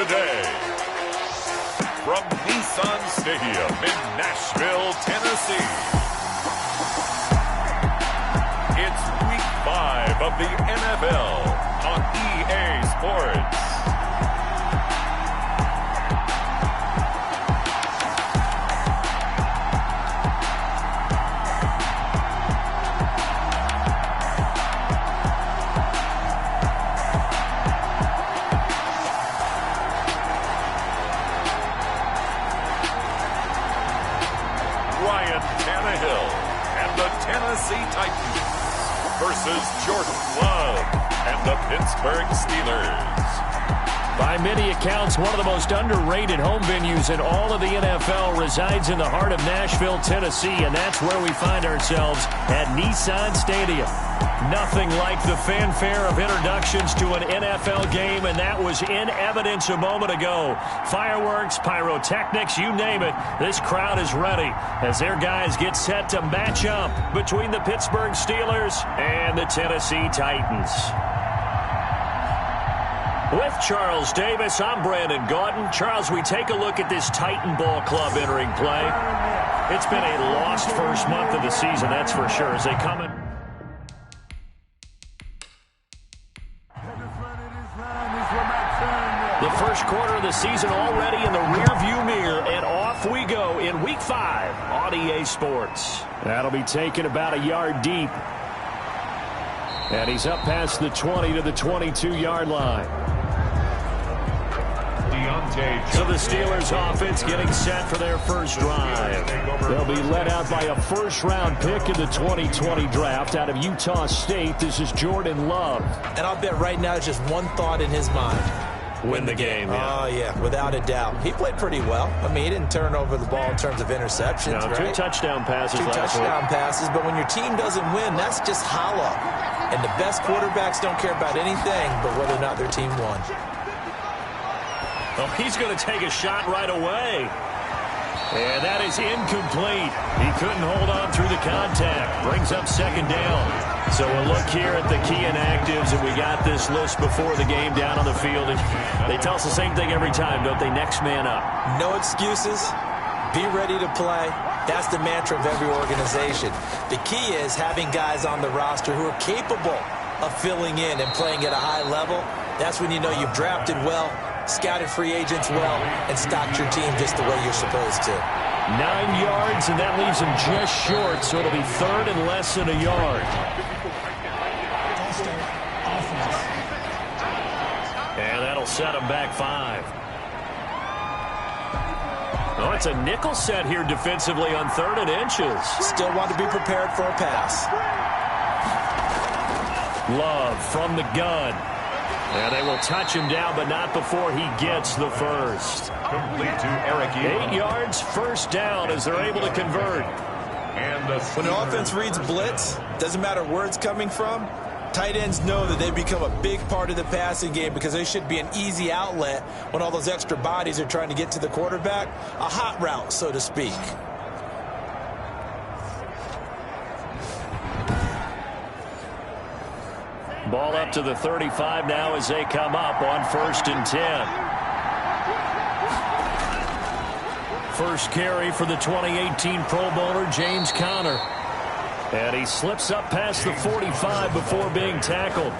today. From Nissan Stadium in Nashville, Tennessee, it's Week 5 of the NFL on EA Sports. Ryan Tannehill and the Tennessee Titans versus Jordan Love and the Pittsburgh Steelers. By many accounts, one of the most underrated home venues in all of the NFL resides in the heart of Nashville, Tennessee, and that's where we find ourselves at Nissan Stadium. Nothing like the fanfare of introductions to an NFL game, and that was in evidence a moment ago. Fireworks, pyrotechnics, you name it, this crowd is ready as their guys get set to match up between the Pittsburgh Steelers and the Tennessee Titans. With Charles Davis, I'm Brandon Gaudin. Charles, we take a look at this Titan Ball Club entering play. It's been a lost first month of the season, that's for sure, as they come in. The first quarter of the season already in the rearview mirror, and off we go in Week 5 on EA Sports. That'll be taken about a yard deep. And he's up past the 20 to the 22-yard line. So the Steelers offense getting set for their first drive. They'll be led out by a first-round pick in the 2020 draft out of Utah State. This is Jordan Love. And I'll bet right now just one thought in his mind. Win the game. Oh, yeah, without a doubt. He played pretty well. I mean, he didn't turn over the ball in terms of interceptions, no, right? 2 touchdown passes Two last week. touchdown passes, but when your team doesn't win, that's just hollow. And the best quarterbacks don't care about anything but whether or not their team won. Oh, he's going to take a shot right away. And that is incomplete. He couldn't hold on through the contact. Brings up second down. So we'll look here at the key inactives, and we got this list before the game down on the field. And they tell us the same thing every time, don't they? Next man up. No excuses. Be ready to play. That's the mantra of every organization. The key is having guys on the roster who are capable of filling in and playing at a high level. That's when you know you've drafted well, scouted free agents well, and stocked your team just the way you're supposed to. 9 yards, and that leaves him just short, so it'll be third and less than a yard. And that'll set him back 5. Oh, it's a nickel set here defensively on 3rd and inches. Still want to be prepared for a pass. Love from the gun. And they will touch him down, but not before he gets the first. Complete to Eric Ebron. 8 yards, first down as they're able to convert. And the When an offense reads blitz, doesn't matter where it's coming from, tight ends know that they become a big part of the passing game because they should be an easy outlet when all those extra bodies are trying to get to the quarterback. A hot route, so to speak. Ball up to the 35 now as they come up on 1st and 10. First carry for the 2018 Pro Bowler, James Conner. And he slips up past the 45 before being tackled.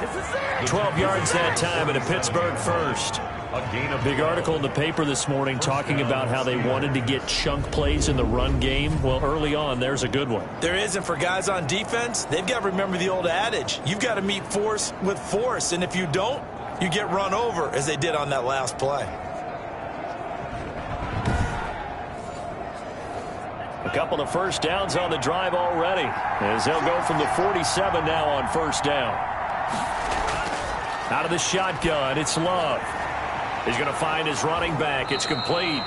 12 yards that time and a Pittsburgh first. A big article in the paper this morning talking about how they wanted to get chunk plays in the run game. Well, early on, there's a good one. There is, and for guys on defense, they've got to remember the old adage. You've got to meet force with force, and if you don't, you get run over, as they did on that last play. A couple of first downs on the drive already, as they'll go from the 47 now on 1st down. Out of the shotgun, it's Love. He's going to find his running back. It's complete.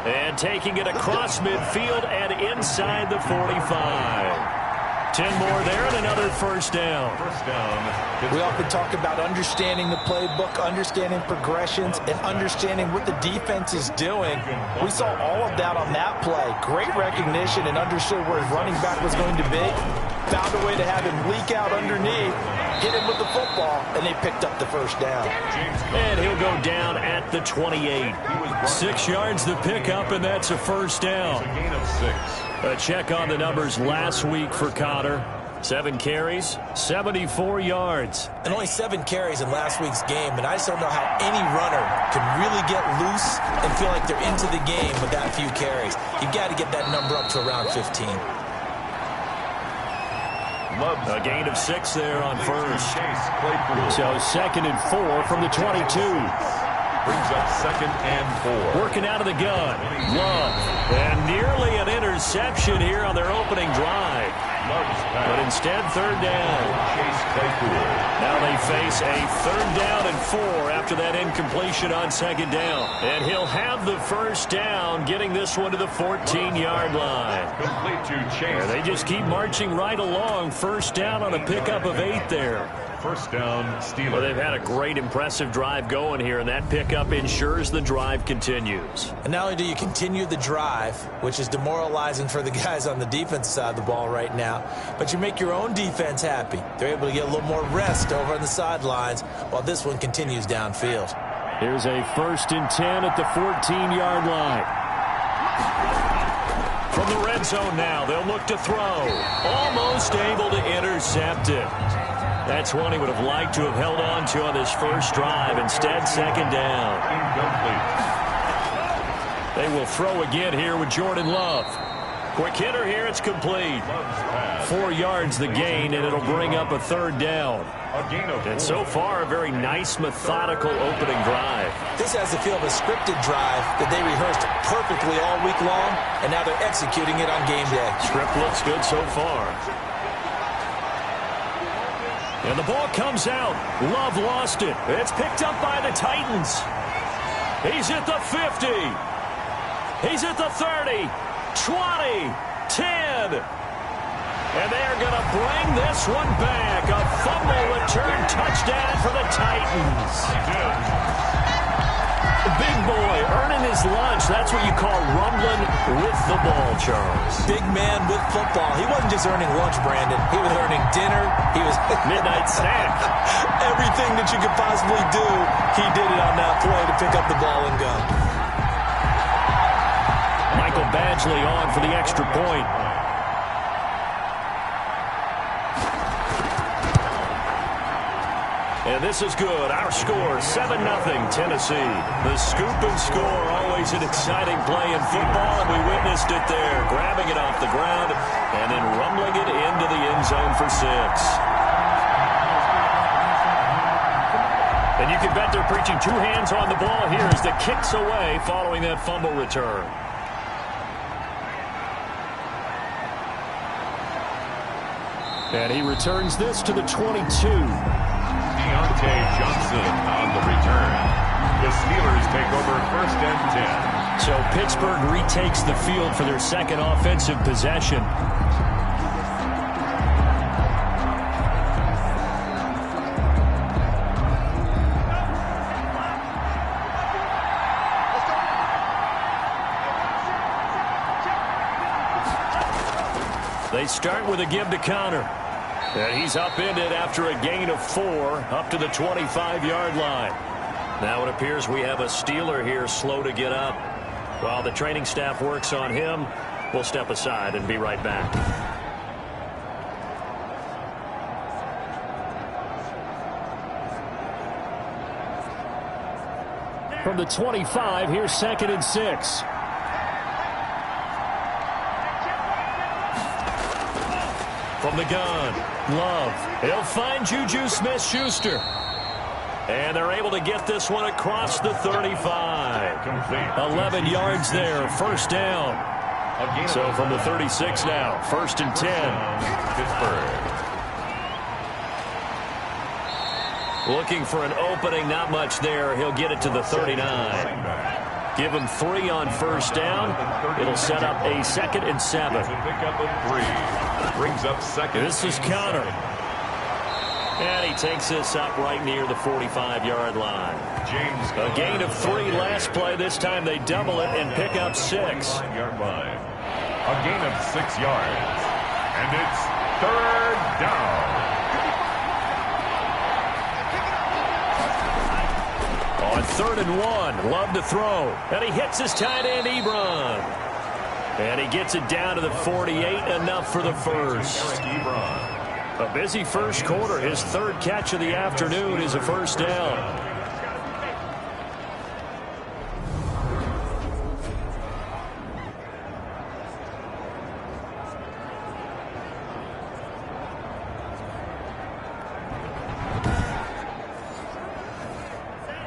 And taking it across midfield and inside the 45. 10 more there and another first down. We often talk about understanding the playbook, understanding progressions, and understanding what the defense is doing. We saw all of that on that play. Great recognition and understood where his running back was going to be. Found a way to have him leak out underneath hit him with the football, and they picked up the first down. And he'll go down at the 28. 6 yards the pickup, and that's a first down. A gain of 6. A check on the numbers last week for Conner. 7 carries, 74 yards. And only 7 carries in last week's game, and I just don't know how any runner can really get loose and feel like they're into the game with that few carries. You've got to get that number up to around 15. A gain of 6 there on first. So 2nd and 4 from the 22. Brings up 2nd and 4. Working out of the gun. Love. And nearly an interception here on their opening drive. But instead, 3rd down. Now they face a 3rd down and 4 after that incompletion on 2nd down. And he'll have the first down, getting this one to the 14-yard line. Complete to Chase. And they just keep marching right along. First down on a pickup of 8 there. First down, Steelers. Well, they've had a great, impressive drive going here, and that pickup ensures the drive continues. And not only do you continue the drive, which is demoralizing for the guys on the defense side of the ball right now, but you make your own defense happy. They're able to get a little more rest over on the sidelines while this one continues downfield. Here's a 1st and 10 at the 14-yard line. From the red zone now, they'll look to throw. Almost able to intercept it. That's one he would have liked to have held on to on this first drive. Instead, 2nd down. They will throw again here with Jordan Love. Quick hitter here, it's complete. 4 yards the gain, and it'll bring up a 3rd down. And so far, a very nice, methodical opening drive. This has the feel of a scripted drive that they rehearsed perfectly all week long, and now they're executing it on game day. Script looks good so far. And the ball comes out. Love lost it. It's picked up by the Titans. He's at the 50. He's at the 30. 20. 10. And they are going to bring this one back. A fumble return touchdown for the Titans. Big boy earning his lunch. That's what you call rumbling with the ball, Charles. Big man with football. He wasn't just earning lunch, Brandon. He was earning dinner. He was midnight snack. Everything that you could possibly do, he did it on that play to pick up the ball and go. Michael Badgley on for the extra point. And this is good. Our score, 7-0 Tennessee. The scoop and score, always an exciting play in football, and we witnessed it there, grabbing it off the ground and then rumbling it into the end zone for 6. And you can bet they're preaching 2 hands on the ball here as the kicks away following that fumble return. And he returns this to the 22. Deontay Johnson on the return. The Steelers take over 1st and 10. So Pittsburgh retakes the field for their 2nd offensive possession. They start with a give to Conner. And he's upended after a gain of 4 up to the 25-yard line. Now it appears we have a Steeler here slow to get up. While the training staff works on him, we'll step aside and be right back. From the 25, here's 2nd and 6. From the gun, Love. He'll find Juju Smith-Schuster. And they're able to get this one across the 35. 11 yards there, 1st down. So from the 36 now, 1st and 10. Pittsburgh. Looking for an opening, not much there. He'll get it to the 39. Give him 3 on 1st down. It'll set up a 2nd and 7. Pick up a 3. Brings up 2nd. This is Conner. And he takes this up right near the 45-yard line. James. A gain of 3 last play. This time they double it and pick up 6. 9-yard line. A gain of 6 yards. And it's 3rd down. 3rd and 1. Love to throw. And he hits his tight end, Ebron. And he gets it down to the 48, enough for the first. A busy first quarter. His 3rd catch of the afternoon is a first down.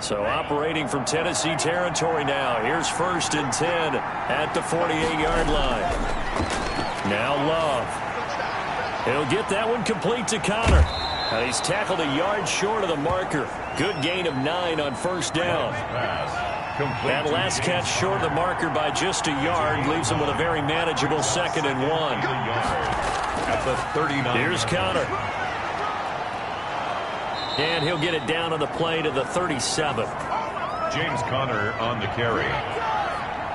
So operating from Tennessee territory now. Here's 1st and 10 at the 48-yard line. Now Love. He'll get that one complete to Connor. Now he's tackled a yard short of the marker. Good gain of 9 on first down. That last catch short of the marker by just a yard leaves him with a very manageable 2nd and 1. At the 39. Here's Connor. And he'll get it down on the play to the 37. James Conner on the carry.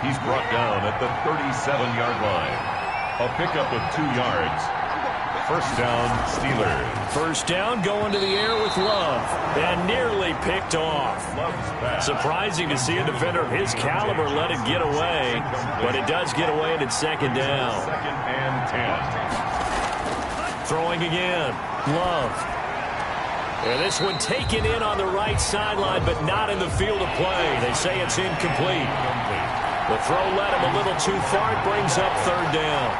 He's brought down at the 37-yard line. A pickup of 2 yards. First down, Steelers. First down, going to the air with Love. And nearly picked off. Surprising to see a defender of his caliber let it get away. But it does get away, and it's 2nd down. 2nd and 10. Throwing again. Love. And this one taken in on the right sideline, but not in the field of play. They say it's incomplete. The throw led him a little too far. It brings up 3rd down.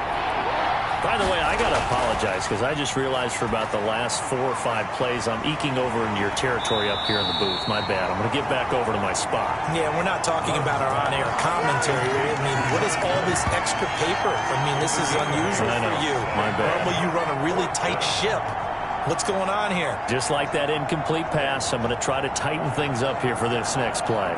By the way, I got to apologize because I just realized for about the last 4 or 5 plays, I'm eking over into your territory up here in the booth. My bad. I'm going to get back over to my spot. Yeah, we're not talking about our on-air commentary. I mean, what is all this extra paper? I mean, this is unusual for you. My bad. Normally you run a really tight ship. What's going on here? Just like that incomplete pass, I'm going to try to tighten things up here for this next play.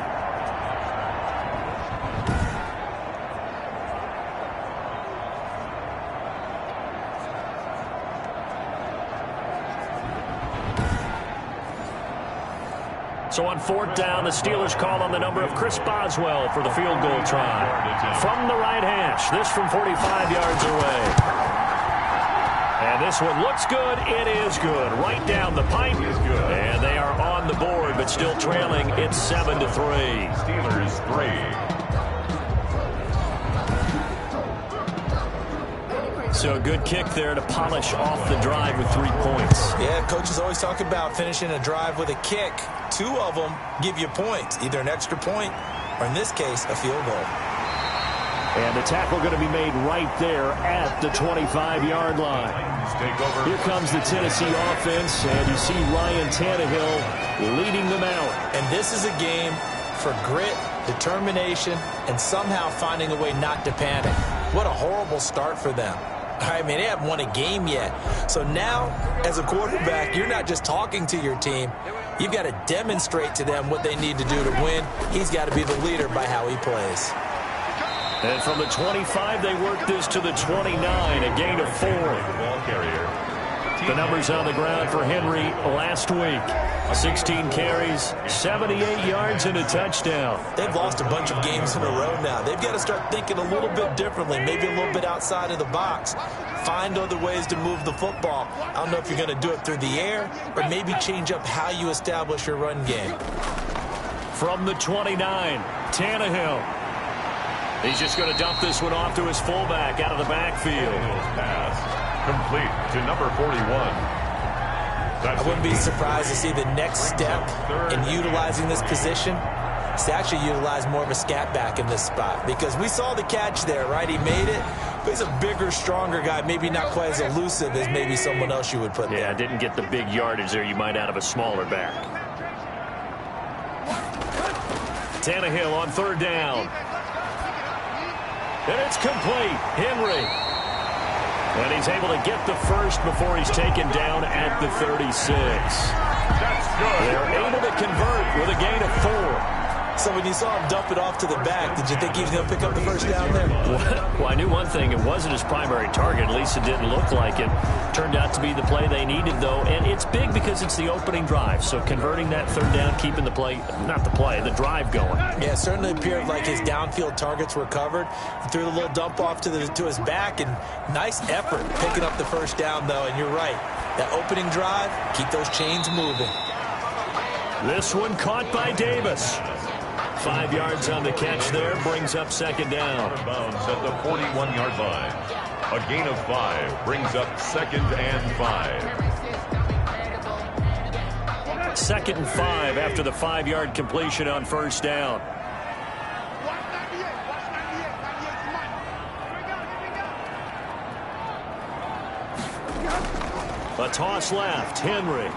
So on 4th down, the Steelers call on the number of Chris Boswell for the field goal try. From the right hash, this from 45 yards away. And this one looks good. It is good. Right down the pipe. And they are on the board, but still trailing. It's 7-3. Steelers 3. So a good kick there to polish off the drive with 3 points. Yeah, coaches always talk about finishing a drive with a kick. 2 of them give you points, either an extra point or, in this case, a field goal. And the tackle going to be made right there at the 25-yard line. Here comes the Tennessee offense, and you see Ryan Tannehill leading them out. And this is a game for grit, determination, and somehow finding a way not to panic. What a horrible start for them. I mean, they haven't won a game yet. So now, as a quarterback, you're not just talking to your team. You've got to demonstrate to them what they need to do to win. He's got to be the leader by how he plays. And from the 25, they work this to the 29, a gain of 4. Ball carrier. The numbers on the ground for Henry last week. 16 carries, 78 yards, and a touchdown. They've lost a bunch of games in a row now. They've got to start thinking a little bit differently, maybe a little bit outside of the box. Find other ways to move the football. I don't know if you're going to do it through the air or maybe change up how you establish your run game. From the 29, Tannehill. He's just going to dump this one off to his fullback out of the backfield. Pass complete to number 41. I wouldn't be surprised to see the next step in utilizing this position is to actually utilize more of a scat back in this spot, because we saw the catch there, right? He made it, but he's a bigger, stronger guy, maybe not quite as elusive as maybe someone else you would put there. Yeah, didn't get the big yardage there you might out of a smaller back. Tannehill on 3rd down. And it's complete. Henry. And he's able to get the first before he's taken down at the 36. That's good. They're able to convert with a gain of 4. So when you saw him dump it off to the back, did you think he was going to pick up the first down there? Well, I knew one thing. It wasn't his primary target. At least it didn't look like it. Turned out to be the play they needed, though. And it's big because it's the opening drive. So converting that 3rd down, keeping the play, not the play, the drive going. Yeah, it certainly appeared like his downfield targets were covered. He threw the little dump off to his back, and nice effort picking up the first down, though. And you're right. That opening drive, keep those chains moving. This one caught by Davis. 5 yards on the catch there, brings up second down. Out of bounds at the 41-yard line. A gain of 5 brings up 2nd and 5. 2nd and 5 after the 5-yard completion on first down. A toss left. Henry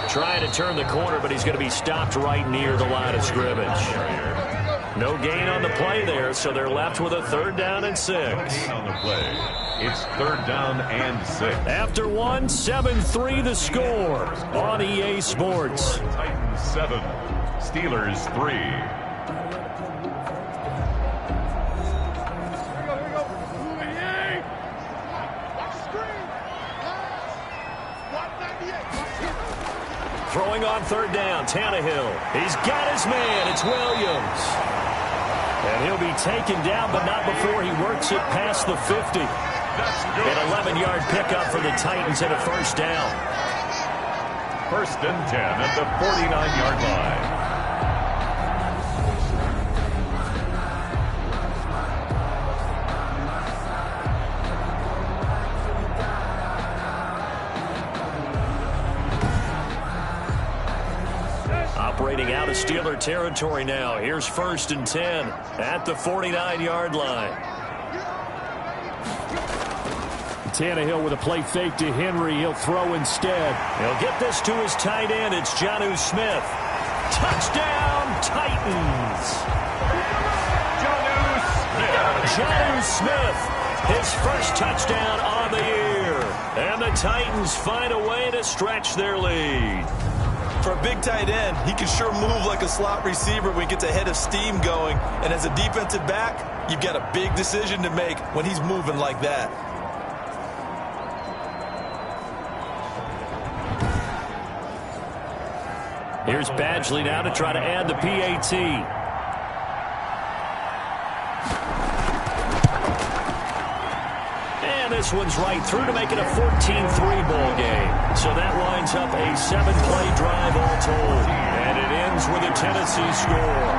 trying to turn the corner, but he's going to be stopped right near the line of scrimmage. No gain on the play there, so they're left with a 3rd down and 6. No gain on the play. It's 3rd down and 6. After 1, 7-3 the score on EA Sports. Titans 7, Steelers 3. Throwing on 3rd down, Tannehill. He's got his man. It's Williams. And he'll be taken down, but not before he works it past the 50. An 11-yard pickup for the Titans and a 1st down. 1st and 10 at the 49-yard line. Operating out of Steeler territory now. Here's 1st and 10 at the 49-yard line. Tannehill with a play fake to Henry. He'll throw instead. He'll get this to his tight end. It's Jonnu Smith. Touchdown, Titans. Jonnu Smith, his first touchdown on the year. And the Titans find a way to stretch their lead. For a big tight end, he can sure move like a slot receiver when he gets a head of steam going. And as a defensive back, you've got a big decision to make when he's moving like that. Here's Badgley now to try to add the PAT. And this one's right through to make it a 14-3 ball game. So that winds up a 7-play drive all told. And it ends with a Tennessee score.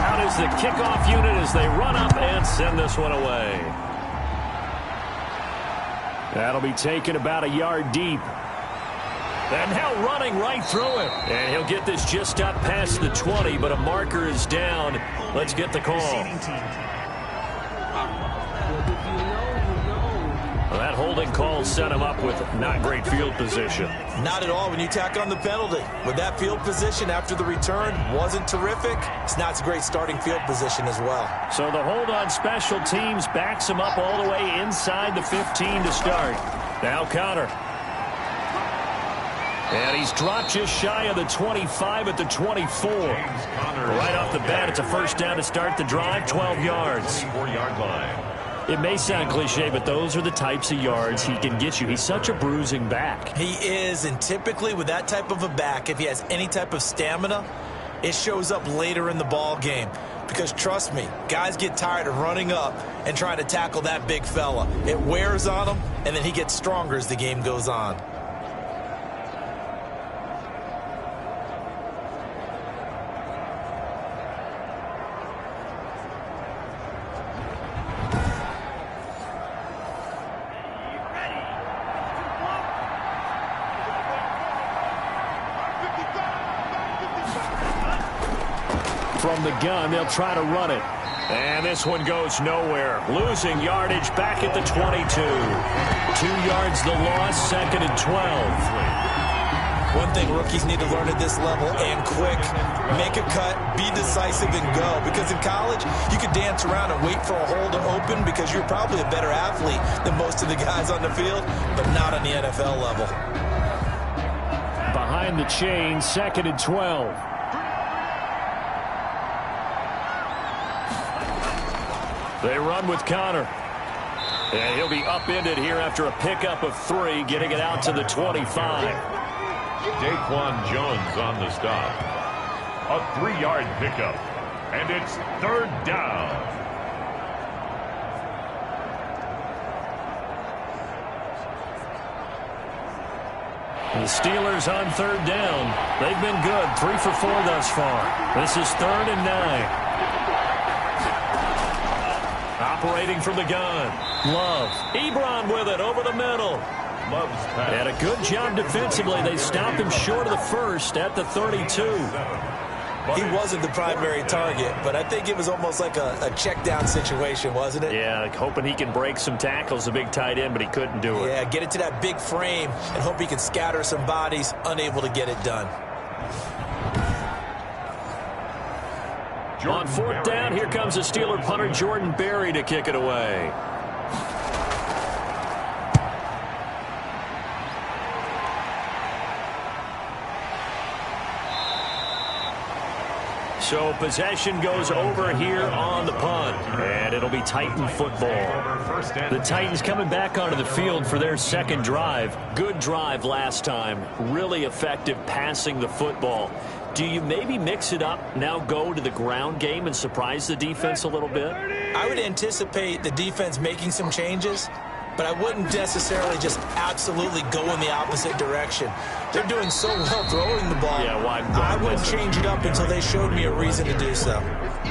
Out is the kickoff unit as they run up and send this one away. That'll be taken about a yard deep. And now running right through it. And he'll get this just up past the 20, but a marker is down. Let's get the call. Well, that holding call set him up with not great field position. Not at all when you tack on the penalty. With that field position after the return wasn't terrific, it's not a great starting field position as well. So the hold on special teams backs him up all the way inside the 15 to start. Now Conner. And he's dropped just shy of the 25 at the 24. Right off the bat, it's a 1st down to start the drive, 12 yards. 24-yard line. It may sound cliche, but those are the types of yards he can get you. He's such a bruising back. He is, and typically with that type of a back, if he has any type of stamina, it shows up later in the ball game. Because trust me, guys get tired of running up and trying to tackle that big fella. It wears on him, and then he gets stronger as the game goes on. From the gun, they'll try to run it. And this one goes nowhere. Losing yardage back at the 22. 2 yards the loss, 2nd and 12. One thing rookies need to learn at this level, and quick, make a cut, be decisive, and go. Because in college, you could dance around and wait for a hole to open because you're probably a better athlete than most of the guys on the field, but not on the NFL level. Behind the chain, 2nd and 12. They run with Conner. And he'll be upended here after a pickup of 3, getting it out to the 25. Daquan Jones on the stop. A 3-yard pickup. And it's 3rd down. The Steelers on 3rd down. They've been good, 3 for 4 thus far. This is 3rd and 9. Operating from the gun. Love. Ebron with it over the middle. Love's pass. And a good job defensively. They stopped him short of the first at the 32. He wasn't the primary target, but I think it was almost like a check down situation, wasn't it? Yeah, hoping he can break some tackles, a big tight end, but he couldn't do it. Yeah, get it to that big frame and hope he can scatter some bodies, unable to get it done. On 4th down, here comes the Steeler punter Jordan Berry to kick it away. So possession goes over here on the punt, and it'll be Titan football. The Titans coming back onto the field for their 2nd drive. Good drive last time. Really effective passing the football. Do you maybe mix it up, now go to the ground game and surprise the defense a little bit? I would anticipate the defense making some changes, but I wouldn't necessarily just absolutely go in the opposite direction. They're doing so well throwing the ball. Yeah, I wouldn't change it up until they showed me a reason to do so.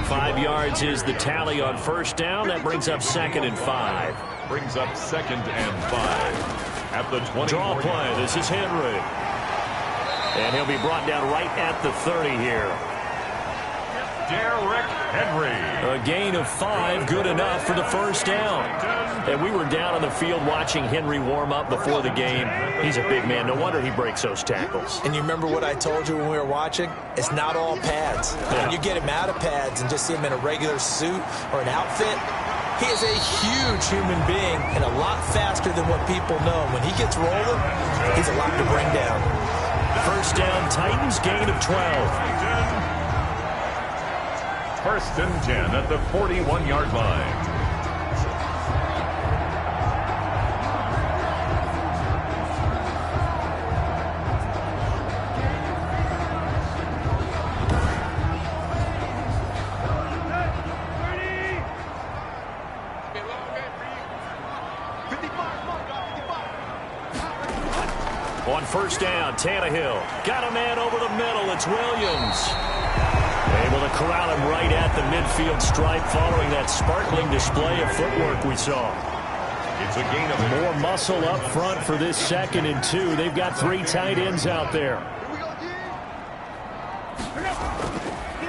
5 yards is the tally on 1st down. That brings up 2nd and 5. Brings up 2nd and 5. At the 20. Draw play. This is Henry. And he'll be brought down right at the 30 here. Derrick Henry. A gain of 5, good enough for the 1st down. And we were down on the field watching Henry warm up before the game. He's a big man. No wonder he breaks those tackles. And you remember what I told you when we were watching? It's not all pads. Yeah. When you get him out of pads and just see him in a regular suit or an outfit, he is a huge human being and a lot faster than what people know. When he gets rolling, he's a lot to bring down. 1st down, Titans, gain of 12. 1st and 10 at the 41-yard line. On 1st down, Tannehill got a man over the middle. It's Williams. Able to corral him right at the midfield stripe following that sparkling display of footwork we saw. It's a gain of more muscle up front for this 2nd and 2. They've got 3 tight ends out there.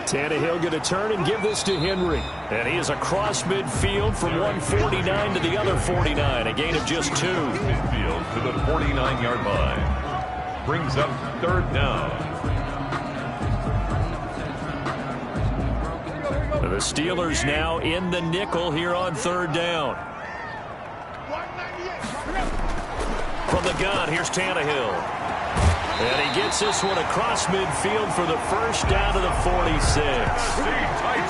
Tannehill going to turn and give this to Henry. And he is across midfield from 149 to the other 49. A gain of just 2. Midfield to the 49-yard line. Brings up 3rd down. The Steelers now in the nickel here on 3rd down. From the gun, here's Tannehill. And he gets this one across midfield for the 1st down to the 46.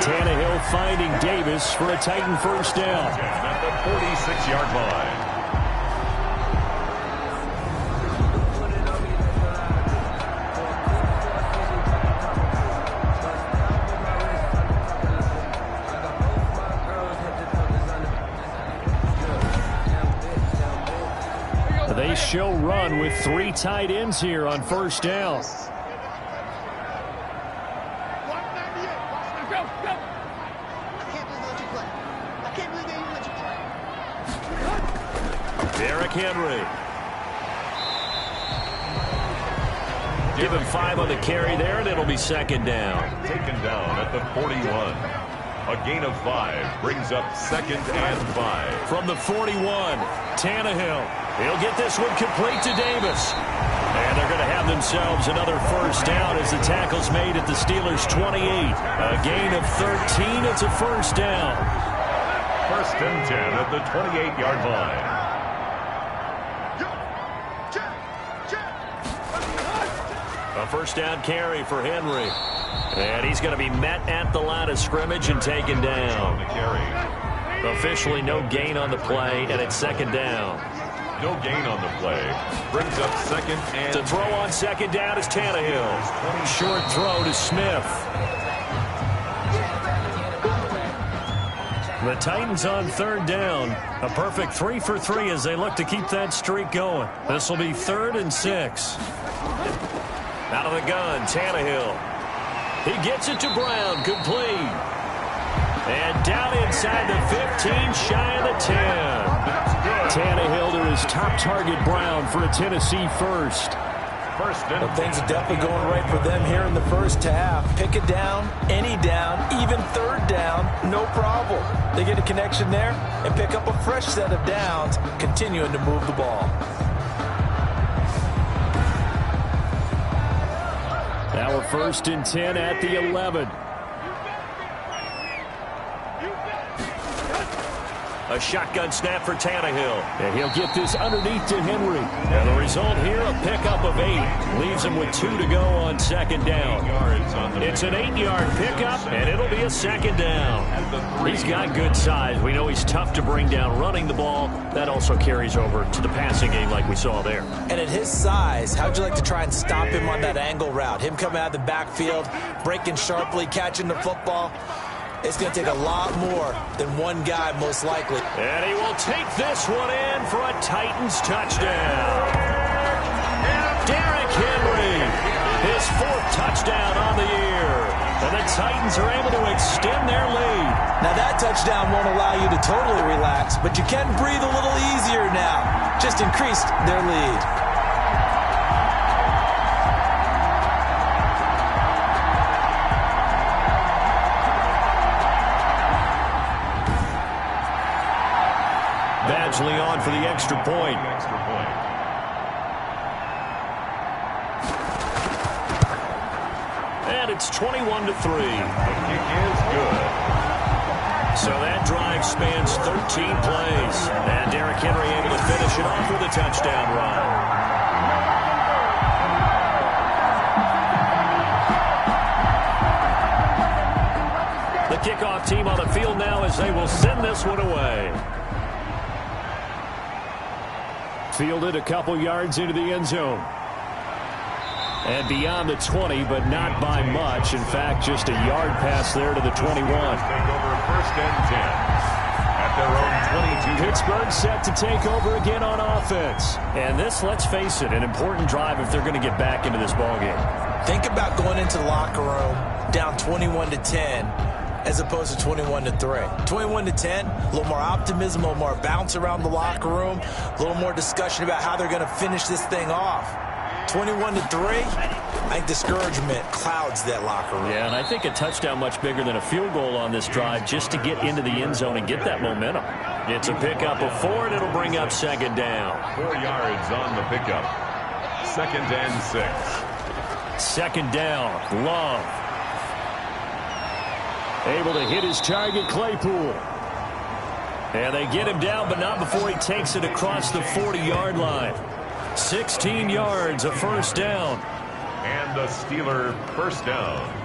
Tannehill finding Davis for a Titan 1st down. At the 46-yard line. They show run with 3 tight ends here on 1st down. Derrick Henry. Give him 5 on the carry there, and it'll be 2nd down. Taken down at the 41. A gain of 5 brings up 2nd and 5. From the 41, Tannehill. He'll get this one complete to Davis. And they're going to have themselves another 1st down as the tackle's made at the Steelers' 28. A gain of 13. It's a 1st down. 1st and 10 at the 28-yard line. A 1st down carry for Henry. And he's going to be met at the line of scrimmage and taken down. Officially no gain on the play, and it's 2nd down. No gain on the play. Brings up 2nd and... To throw on 2nd down is Tannehill. Short throw to Smith. The Titans on third down. A perfect 3 for 3 as they look to keep that streak going. This will be 3rd and 6. Out of the gun, Tannehill. He gets it to Brown, complete. And down inside the 15, shy of the 10. Tannehill to his top target, Brown, for a Tennessee first. Well, things are definitely going right for them here in the first half. Pick it down, any down, even 3rd down, no problem. They get a connection there and pick up a fresh set of downs, continuing to move the ball. Now we're 1st and 10 at the 11. A shotgun snap for Tannehill. And he'll get this underneath to Henry. And the result here, a pickup of 8. Leaves him with 2 to go on 2nd down. It's an 8-yard pickup, and it'll be a 2nd down. He's got good size. We know he's tough to bring down running the ball. That also carries over to the passing game like we saw there. And at his size, how'd you like to try and stop him on that angle route? Him coming out of the backfield, breaking sharply, catching the football. It's going to take a lot more than one guy, most likely. And he will take this one in for a Titans touchdown. Derrick Henry, his 4th touchdown on the year. And the Titans are able to extend their lead. Now that touchdown won't allow you to totally relax, but you can breathe a little easier now. Just increased their lead. Badgley on for the extra point. And it's 21-3. The kick is good. So that drive spans 13 plays. And Derrick Henry able to finish it off with a touchdown run. The kickoff team on the field now as they will send this one away. Fielded a couple yards into the end zone. And beyond the 20, but not by much. In fact, just a yard pass there to the 21. Take over 1st and 10 at their own 22. Pittsburgh set to take over again on offense. And this, let's face it, an important drive if they're going to get back into this ballgame. Think about going into the locker room down 21-10 as opposed to 21-3. 21-10, a little more optimism, a little more bounce around the locker room, a little more discussion about how they're going to finish this thing off. 21-3, I think discouragement clouds that locker room. Yeah, and I think a touchdown much bigger than a field goal on this drive just to get into the end zone and get that momentum. It's a pickup of 4, and it'll bring up 2nd down. 4 yards on the pickup. 2nd and 6. 2nd down, Love. Able to hit his target, Claypool. And they get him down, but not before he takes it across the 40-yard line. 16 yards, a 1st down. And the Steeler 1st down.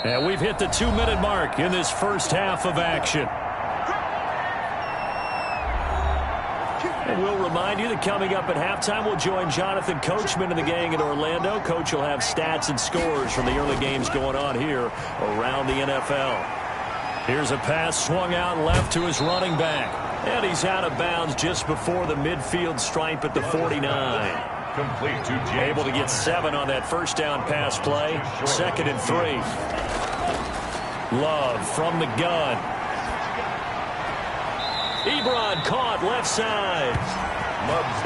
And we've hit the 2-minute mark in this first half of action. And we'll remind you that coming up at halftime, we'll join Jonathan Coachman and the gang in Orlando. Coach will have stats and scores from the early games going on here around the NFL. Here's a pass swung out left to his running back. And he's out of bounds just before the midfield stripe at the 49. Complete to James. Able to get 7 on that 1st down pass play. 2nd and 3. Love from the gun. Ebron caught left side.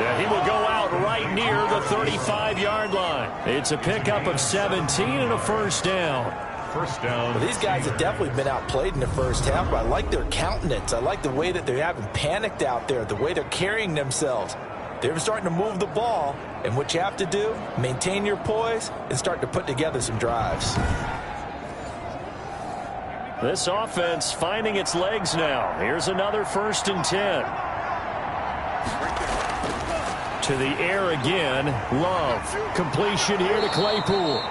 And he will go out right near the 35-yard line. It's a pickup of 17 and a 1st down. 1st down. Well, these guys have definitely been outplayed in the first half, but I like their countenance. I like the way that they haven't panicked out there, the way they're carrying themselves. They're starting to move the ball, and what you have to do, maintain your poise and start to put together some drives. This offense finding its legs now. Here's another 1st and 10. To the air again. Love. Completion here to Claypool.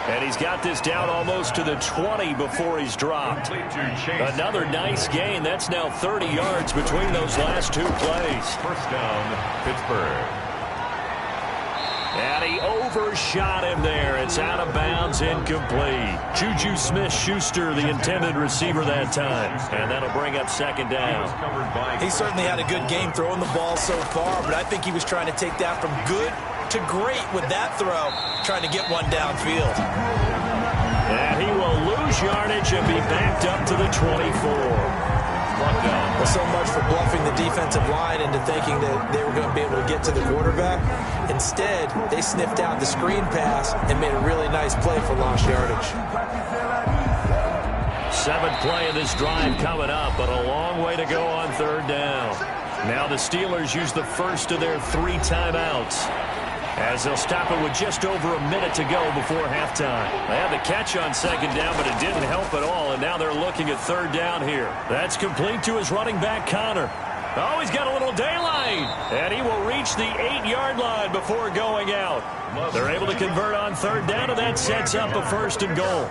And he's got this down almost to the 20 before he's dropped. Another nice gain. That's now 30 yards between those last two plays. First down, Pittsburgh. And he overshot him there. It's out of bounds, incomplete. Juju Smith-Schuster, the intended receiver that time. And that'll bring up second down. He certainly had a good game throwing the ball so far, but I think he was trying to take that from good to great with that throw, trying to get one downfield. And he will lose yardage and be backed up to the 24. Well, so much for bluffing the defensive line into thinking that they were going to be able to get to the quarterback. Instead, they sniffed out the screen pass and made a really nice play for lost yardage. Seventh play of this drive coming up, but a long way to go on third down. Now the Steelers use the first of their 3 timeouts, as they'll stop it with just over a minute to go before halftime. They had the catch on second down, but it didn't help at all, and now they're looking at third down here. That's complete to his running back, Connor. Oh, he's got a little daylight, and he will reach the 8-yard line before going out. They're able to convert on third down, and that sets up a first and goal.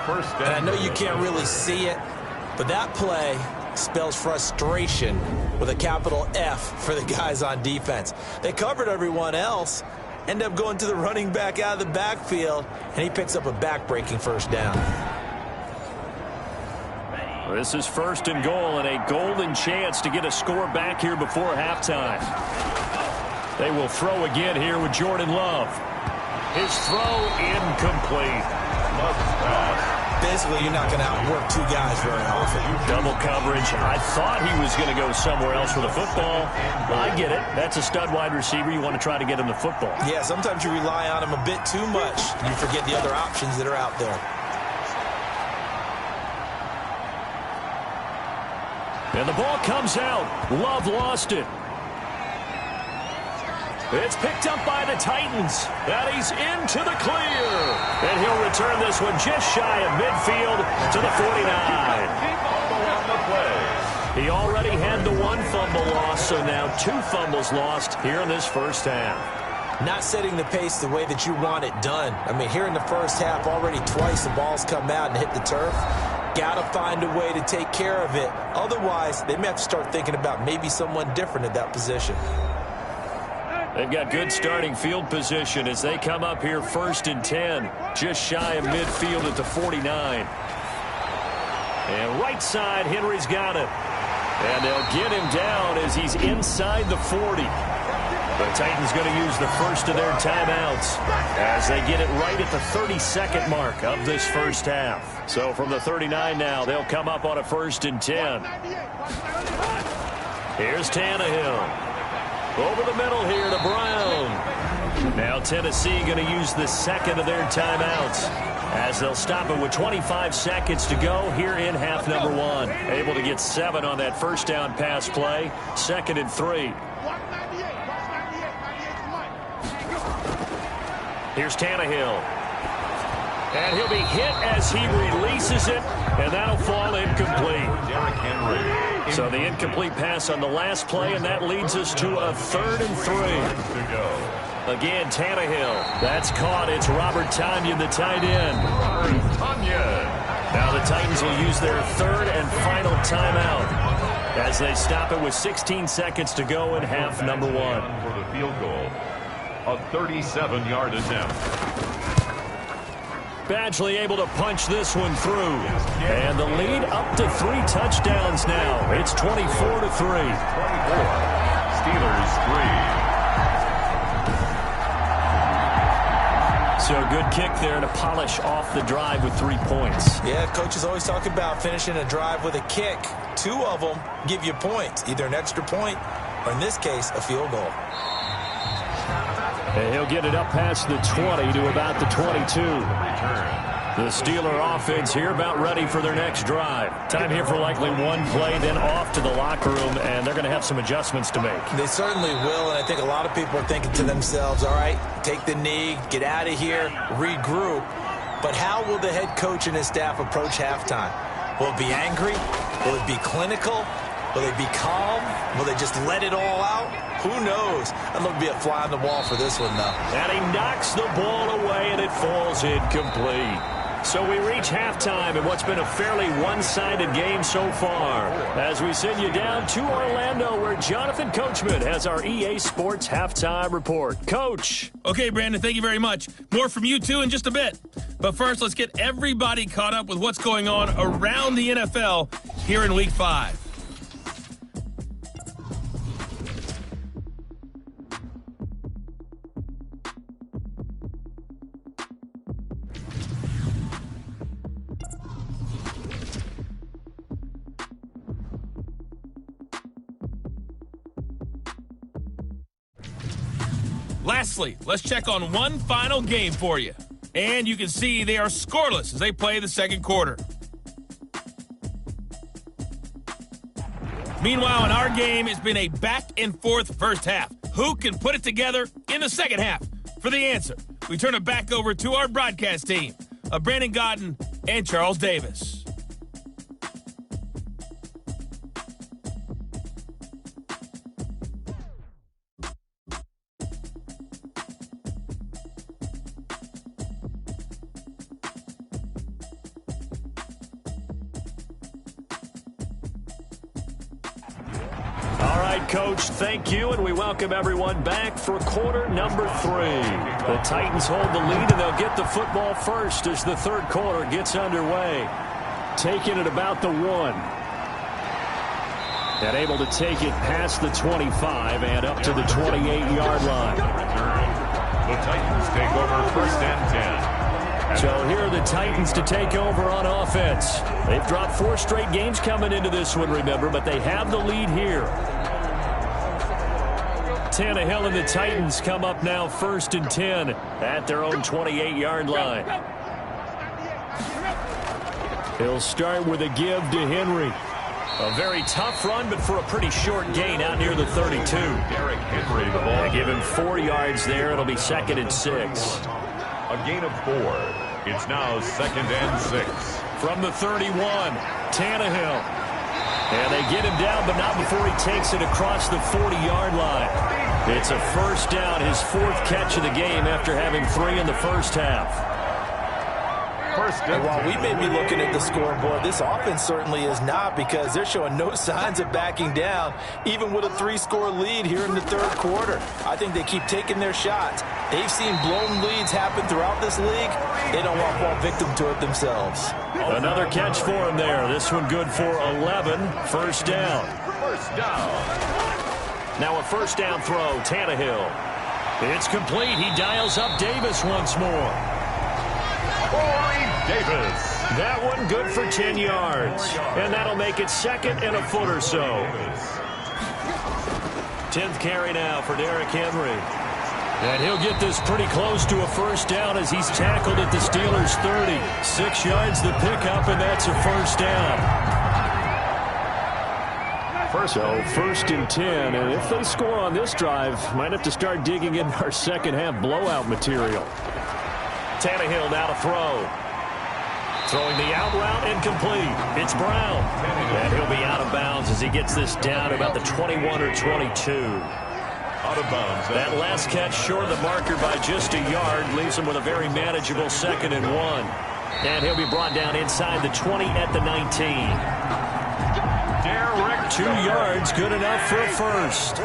And I know you can't really see it, but that play spells frustration with a capital F for the guys on defense. They covered everyone else, end up going to the running back out of the backfield, and he picks up a back-breaking first down. This is first and goal and a golden chance to get a score back here before halftime. They will throw again here with Jordan Love. His throw incomplete. Basically, you're not going to outwork 2 guys very often. Double coverage. I thought he was going to go somewhere else with a football. Well, I get it. That's a stud wide receiver. You want to try to get him the football. Yeah, sometimes you rely on him a bit too much. You forget the other options that are out there. And the ball comes out. Love lost it. It's picked up by the Titans. And he's into the clear. And he'll return this one just shy of midfield to the 49. He already had the 1 fumble loss, so now 2 fumbles lost here in this first half. Not setting the pace the way that you want it done. I mean, here in the first half, already twice the ball's come out and hit the turf. Got to find a way to take care of it. Otherwise, they may have to start thinking about maybe someone different at that position. They've got good starting field position as they come up here first and 10. Just shy of midfield at the 49. And right side, Henry's got it. And they'll get him down as he's inside the 40. The Titans going to use the first of their timeouts as they get it right at the 32nd mark of this first half. So from the 39 now, they'll come up on a first and 10. Here's Tannehill. Over the middle here to Brown. Now Tennessee going to use the second of their timeouts as they'll stop it with 25 seconds to go here in half number 1. Able to get 7 on that first down pass play. 2nd and 3. Here's Tannehill. And he'll be hit as he releases it, and that'll fall incomplete. Derrick Henry. So the incomplete pass on the last play, and that leads us to a 3rd and 3. Again, Tannehill. That's caught. It's Robert Tonyan, the tight end. Now the Titans will use their 3rd and final timeout as they stop it with 16 seconds to go in half number 1. For the field goal, a 37-yard attempt. Badgley able to punch this one through. And the lead up to 3 touchdowns now. It's 24-3. 24. Steelers 3. So a good kick there to polish off the drive with 3 points. Yeah, coaches always talk about finishing a drive with a kick. 2 of them give you points, either an extra point or, in this case, a field goal. And he'll get it up past the 20 to about the 22. The Steeler offense here about ready for their next drive. Time here for likely 1 play, then off to the locker room, and they're going to have some adjustments to make. They certainly will, and I think a lot of people are thinking to themselves, all right, take the knee, get out of here, regroup. But how will the head coach and his staff approach halftime? Will it be angry? Will it be clinical? Will they be calm? Will they just let it all out? Who knows? I'd love to be a fly on the wall for this one, though. And he knocks the ball away, and it falls incomplete. So we reach halftime in what's been a fairly one-sided game so far. As we send you down to Orlando, where Jonathan Coachman has our EA Sports Halftime Report. Coach. Okay, Brandon, thank you very much. More from you, too, in just a bit. But first, let's get everybody caught up with what's going on around the NFL here in Week 5. Lastly, let's check on one final game for you. And you can see they are scoreless as they play the second quarter. Meanwhile, in our game, it's been a back-and-forth first half. Who can put it together in the second half? For the answer, we turn it back over to our broadcast team of Brandon Gaudin and Charles Davis. Coach, thank you, and we welcome everyone back for quarter number 3. The Titans hold the lead, and they'll get the football first as the third quarter gets underway. Taking it about the 1. And able to take it past the 25 and up to the 28-yard line. The Titans take over first and 10. So here are the Titans to take over on offense. They've dropped 4 straight games coming into this one, remember, but they have the lead here. Tannehill and the Titans come up now first and 10 at their own 28-yard line. He'll start with a give to Henry. A very tough run, but for a pretty short gain out near the 32. Derrick Henry, the ball. They give him 4 yards there. It'll be second and 6. A gain of 4. It's now second and 6. From the 31, Tannehill. And they get him down, but not before he takes it across the 40-yard line. It's a first down, his 4th catch of the game after having 3 in the first half. And while we may be looking at the scoreboard, this offense certainly is not, because they're showing no signs of backing down, even with a 3-score lead here in the third quarter. I think they keep taking their shots. They've seen blown leads happen throughout this league. They don't want to fall victim to it themselves. Another catch for him there. This one good for 11. First down. First down. Now a first down throw, Tannehill. It's complete. He dials up Davis once more. Corey Davis. That one good for 10 yards. And that'll make it second and a foot or so. 10th carry now for Derrick Henry. And he'll get this pretty close to a first down as he's tackled at the Steelers' 30. 6 yards the pickup, and that's a first down. So first and 10, and if they score on this drive, might have to start digging in our second half blowout material. Tannehill now to throw. Throwing the out route, incomplete. It's Brown. And he'll be out of bounds as he gets this down about the 21 or 22. Out of bounds. That last catch short of the marker by just a yard leaves him with a very manageable second and 1. And he'll be brought down inside the 20 at the 19. 2 yards, good enough for a first.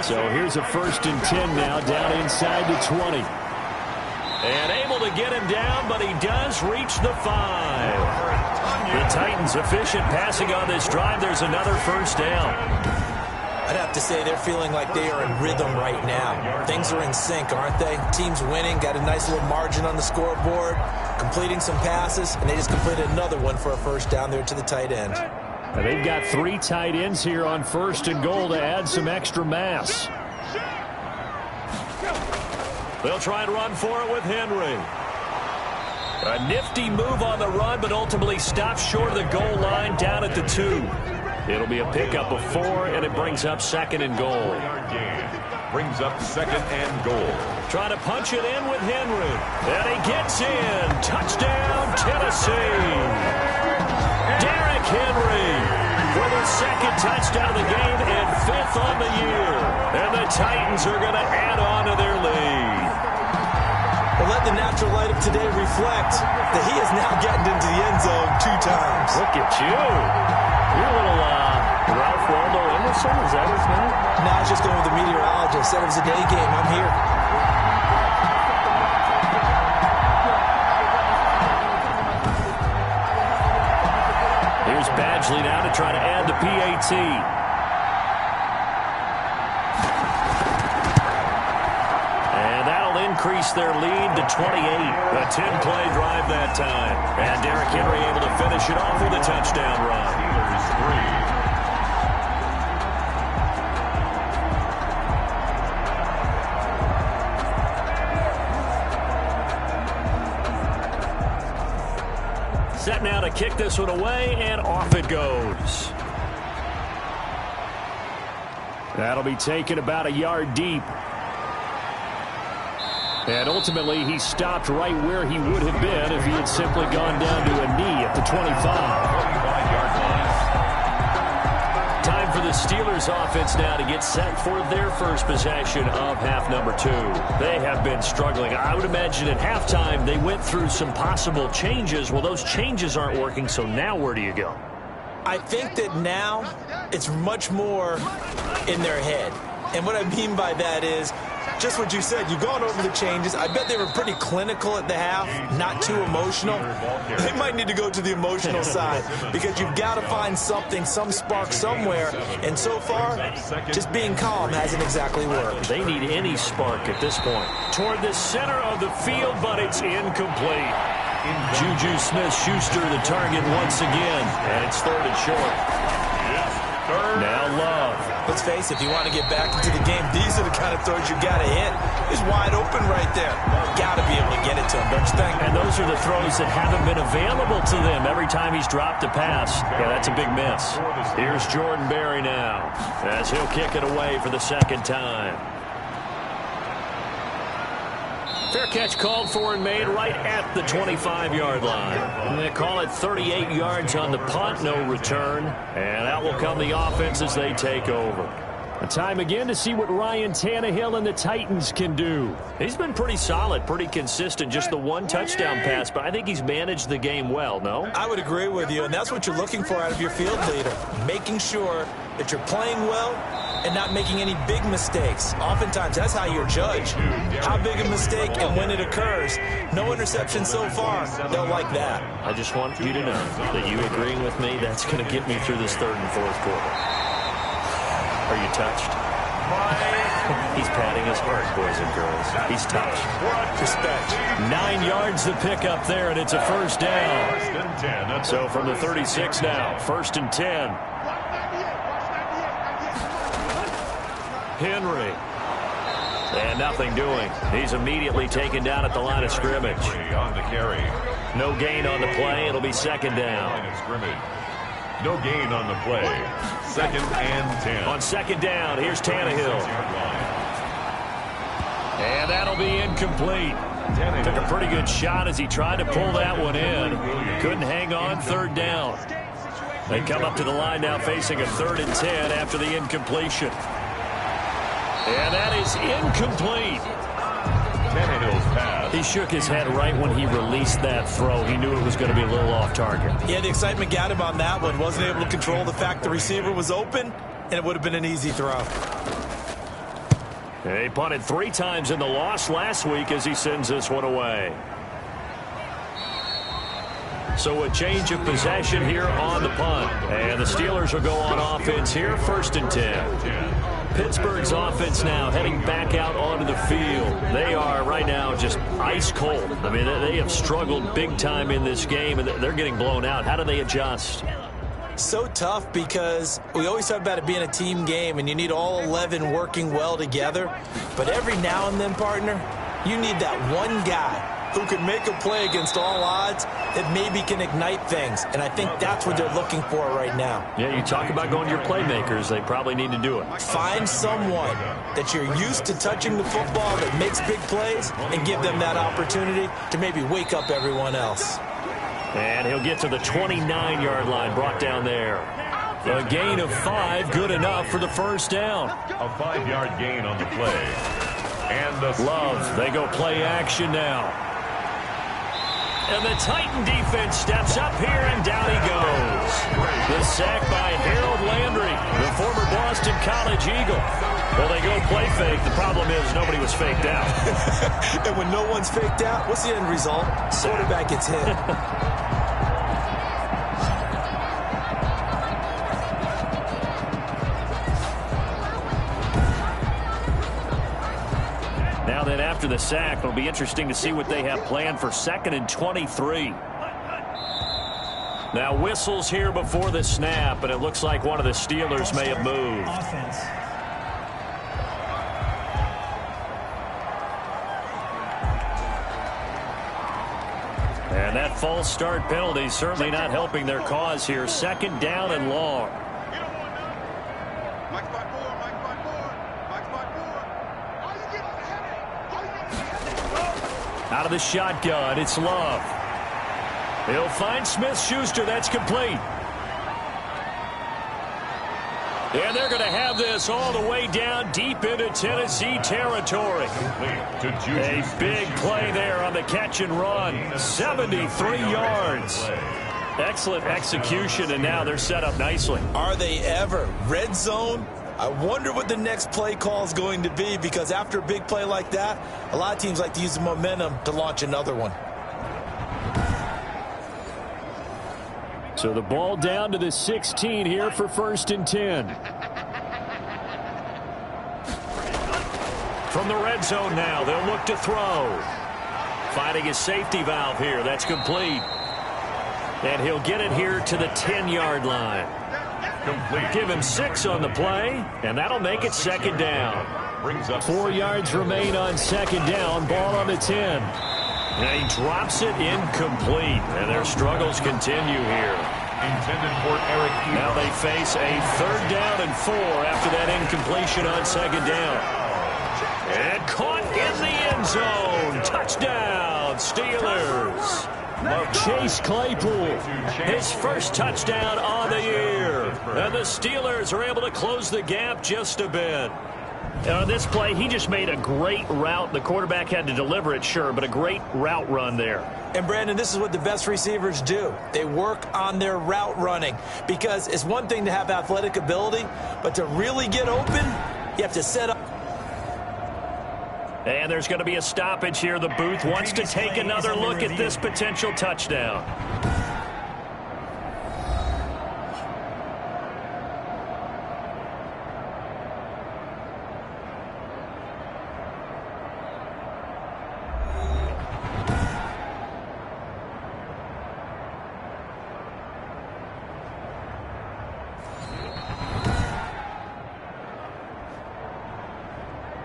So here's a first and 10 now, down inside the 20. And able to get him down, but he does reach the 5. The Titans efficient passing on this drive. There's another first down. I'd have to say they're feeling like they are in rhythm right now. Things are in sync, aren't they? Team's winning, got a nice little margin on the scoreboard, completing some passes, and they just completed another one for a first down there to the tight end. And they've got 3 tight ends here on first and goal to add some extra mass. They'll try and run for it with Henry. A nifty move on the run, but ultimately stops short of the goal line down at the 2. It'll be a pickup of 4, and it brings up second and goal. Brings up second and goal. Trying to punch it in with Henry. And he gets in. Touchdown, Tennessee. Derrick Henry. with his second touchdown of the game and 5th on the year. And the Titans are going to add on to their lead. Well, let the natural light of today reflect that he is now getting into the end zone 2 times. Look at you. You're a little Ralph Waldo Emerson, is that his name? No, I was just going with the meteorologist. Said it was a day game. I'm here. Here's Badgley now to try to add the PAT. And that'll increase their lead to 28. A 10-play drive that time. And Derrick Henry able to finish it off with a touchdown run. Steelers 3. Set now to kick this one away, and off it goes. That'll be taken about a yard deep. And ultimately, he stopped right where he would have been if he had simply gone down to a knee at the 25-yard line. Time for the Steelers offense now to get set for their first possession of half number 2. They have been struggling. I would imagine at halftime they went through some possible changes. Well, those changes aren't working, so now where do you go? I think that now it's much more in their head. And what I mean by that is just what you said. You've gone over the changes. I bet they were pretty clinical at the half, not too emotional. They might need to go to the emotional side because you've got to find something, some spark somewhere. And so far, just being calm hasn't exactly worked. They need any spark at this point. Toward the center of the field, but it's incomplete. Juju Smith-Schuster the target once again, and it's 3rd and short. Now Love. Let's face it, if you want to get back into the game, these are the kind of throws you got to hit. He's wide open right there. Got to be able to get it to him, don't you think? And those are the throws that haven't been available to them every time he's dropped a pass. Yeah, that's a big miss. Here's Jordan Berry now as he'll kick it away for the 2nd time. Fair catch called for and made right at the 25-yard line. And they call it 38 yards on the punt, no return. And out will come the offense as they take over. A time again to see what Ryan Tannehill and the Titans can do. He's been pretty solid, pretty consistent, just the 1 touchdown pass, but I think he's managed the game well, no? I would agree with you, and that's what you're looking for out of your field leader, making sure that you're playing well and not making any big mistakes. Oftentimes, that's how you're judged. How big a mistake and when it occurs. No interception so far. They'll like that. I just want you to know that you agreeing with me, that's going to get me through this 3rd and 4th quarter. Are you touched? He's patting his heart, boys and girls. He's touched. Respect. 9 yards to pick up there, and it's a 1st down. So from the 36 now, 1st and 10. Henry. And nothing doing. He's immediately taken down at the line of scrimmage. On the carry. No gain on the play. It'll be 2nd down. Line of scrimmage. No gain on the play. 2nd and 10. On 2nd down, here's Tannehill. And that'll be incomplete. Took a pretty good shot as he tried to pull that one in. Couldn't hang on, 3rd down. They come up to the line now facing a 3rd and 10 after the incompletion. And that is incomplete. Tannehill's pass. He shook his head right when he released that throw. He knew it was going to be a little off target. Yeah, the excitement got him on that one. Wasn't able to control the fact the receiver was open, and it would have been an easy throw. He punted 3 times in the loss last week as he sends this one away. So a change of possession here on the punt. And the Steelers will go on offense here, 1st and 10. Pittsburgh's offense now heading back out onto the field. They are right now just ice cold. I mean, they have struggled big time in this game, and they're getting blown out. How do they adjust? So tough because we always talk about it being a team game, and you need all 11 working well together. But every now and then, partner, you need that one guy who can make a play against all odds that maybe can ignite things. And I think that's what they're looking for right now. Yeah, you talk about going to your playmakers. They probably need to do it. Find someone that you're used to touching the football that makes big plays and give them that opportunity to maybe wake up everyone else. And he'll get to the 29-yard line, brought down there. A gain of 5, good enough for the first down. A 5-yard gain on the play. And the Love, they go play action now. And the Titan defense steps up here, and down he goes. The sack by Harold Landry, the former Boston College Eagle. Well, they go play fake. The problem is nobody was faked out. And when no one's faked out, what's the end result? Quarterback gets hit. Now then, after the sack, it'll be interesting to see what they have planned for 2nd and 23. Now whistles here before the snap, and it looks like one of the Steelers may have moved. And that false start penalty certainly not helping their cause here. 2nd down and long. Out of the shotgun, it's Love. He'll find Smith-Schuster. That's complete. And they're going to have this all the way down deep into Tennessee territory. A big play there on the catch and run. 73 yards. Excellent execution, and now they're set up nicely. Are they ever? Red zone? I wonder what the next play call is going to be, because after a big play like that, a lot of teams like to use the momentum to launch another one. So the ball down to the 16 here for 1st and 10. From the red zone now, they'll look to throw. Finding his safety valve here. That's complete. And he'll get it here to the 10-yard line. complete. Give him 6 on the play, and that'll make it 2nd down. 4 yards remain on 2nd down. Ball on the 10. And he drops it incomplete. And their struggles continue here. Intended for Eric Ebron. Now they face a 3rd down and 4 after that incompletion on 2nd down. And caught in the end zone. Touchdown, Steelers. Chase Claypool, his first touchdown on the year. And the Steelers are able to close the gap just a bit. And on this play, he just made a great route. The quarterback had to deliver it, sure, but a great route run there. And, Brandon, this is what the best receivers do. They work on their route running, because it's one thing to have athletic ability, but to really get open, you have to set up. And there's going to be a stoppage here. The booth wants to take another look at this potential touchdown.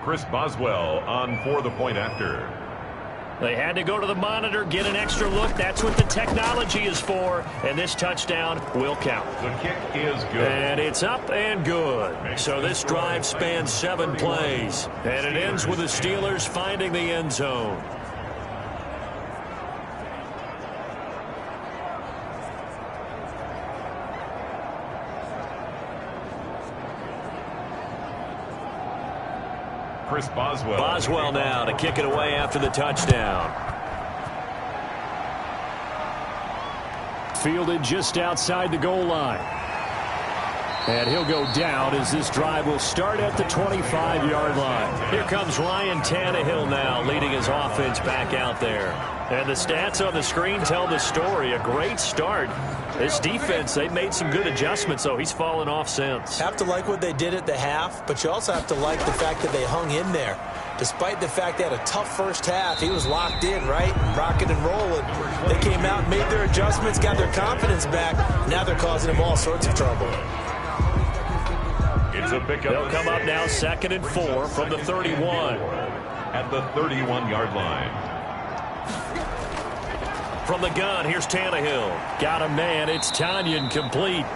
Chris Boswell on for the point after. They had to go to the monitor, get an extra look. That's what the technology is for. And this touchdown will count. The kick is good. And it's up and good. So this drive spans 7 plays. And it ends with the Steelers finding the end zone. Chris Boswell. Boswell now to kick it away after the touchdown. Fielded just outside the goal line. And he'll go down as this drive will start at the 25-yard line. Here comes Ryan Tannehill now leading his offense back out there. And the stats on the screen tell the story. A great start. This defense, they've made some good adjustments, though. He's fallen off since. Have to like what they did at the half, but you also have to like the fact that they hung in there. Despite the fact they had a tough first half, he was locked in, right? Rocking and rolling. They came out, made their adjustments, got their confidence back. Now they're causing him all sorts of trouble. It's a pickup. They'll come up now 2nd and 4 from the 31. At the 31-yard line. From the gun, here's Tannehill. Got a man. It's Tanyan complete.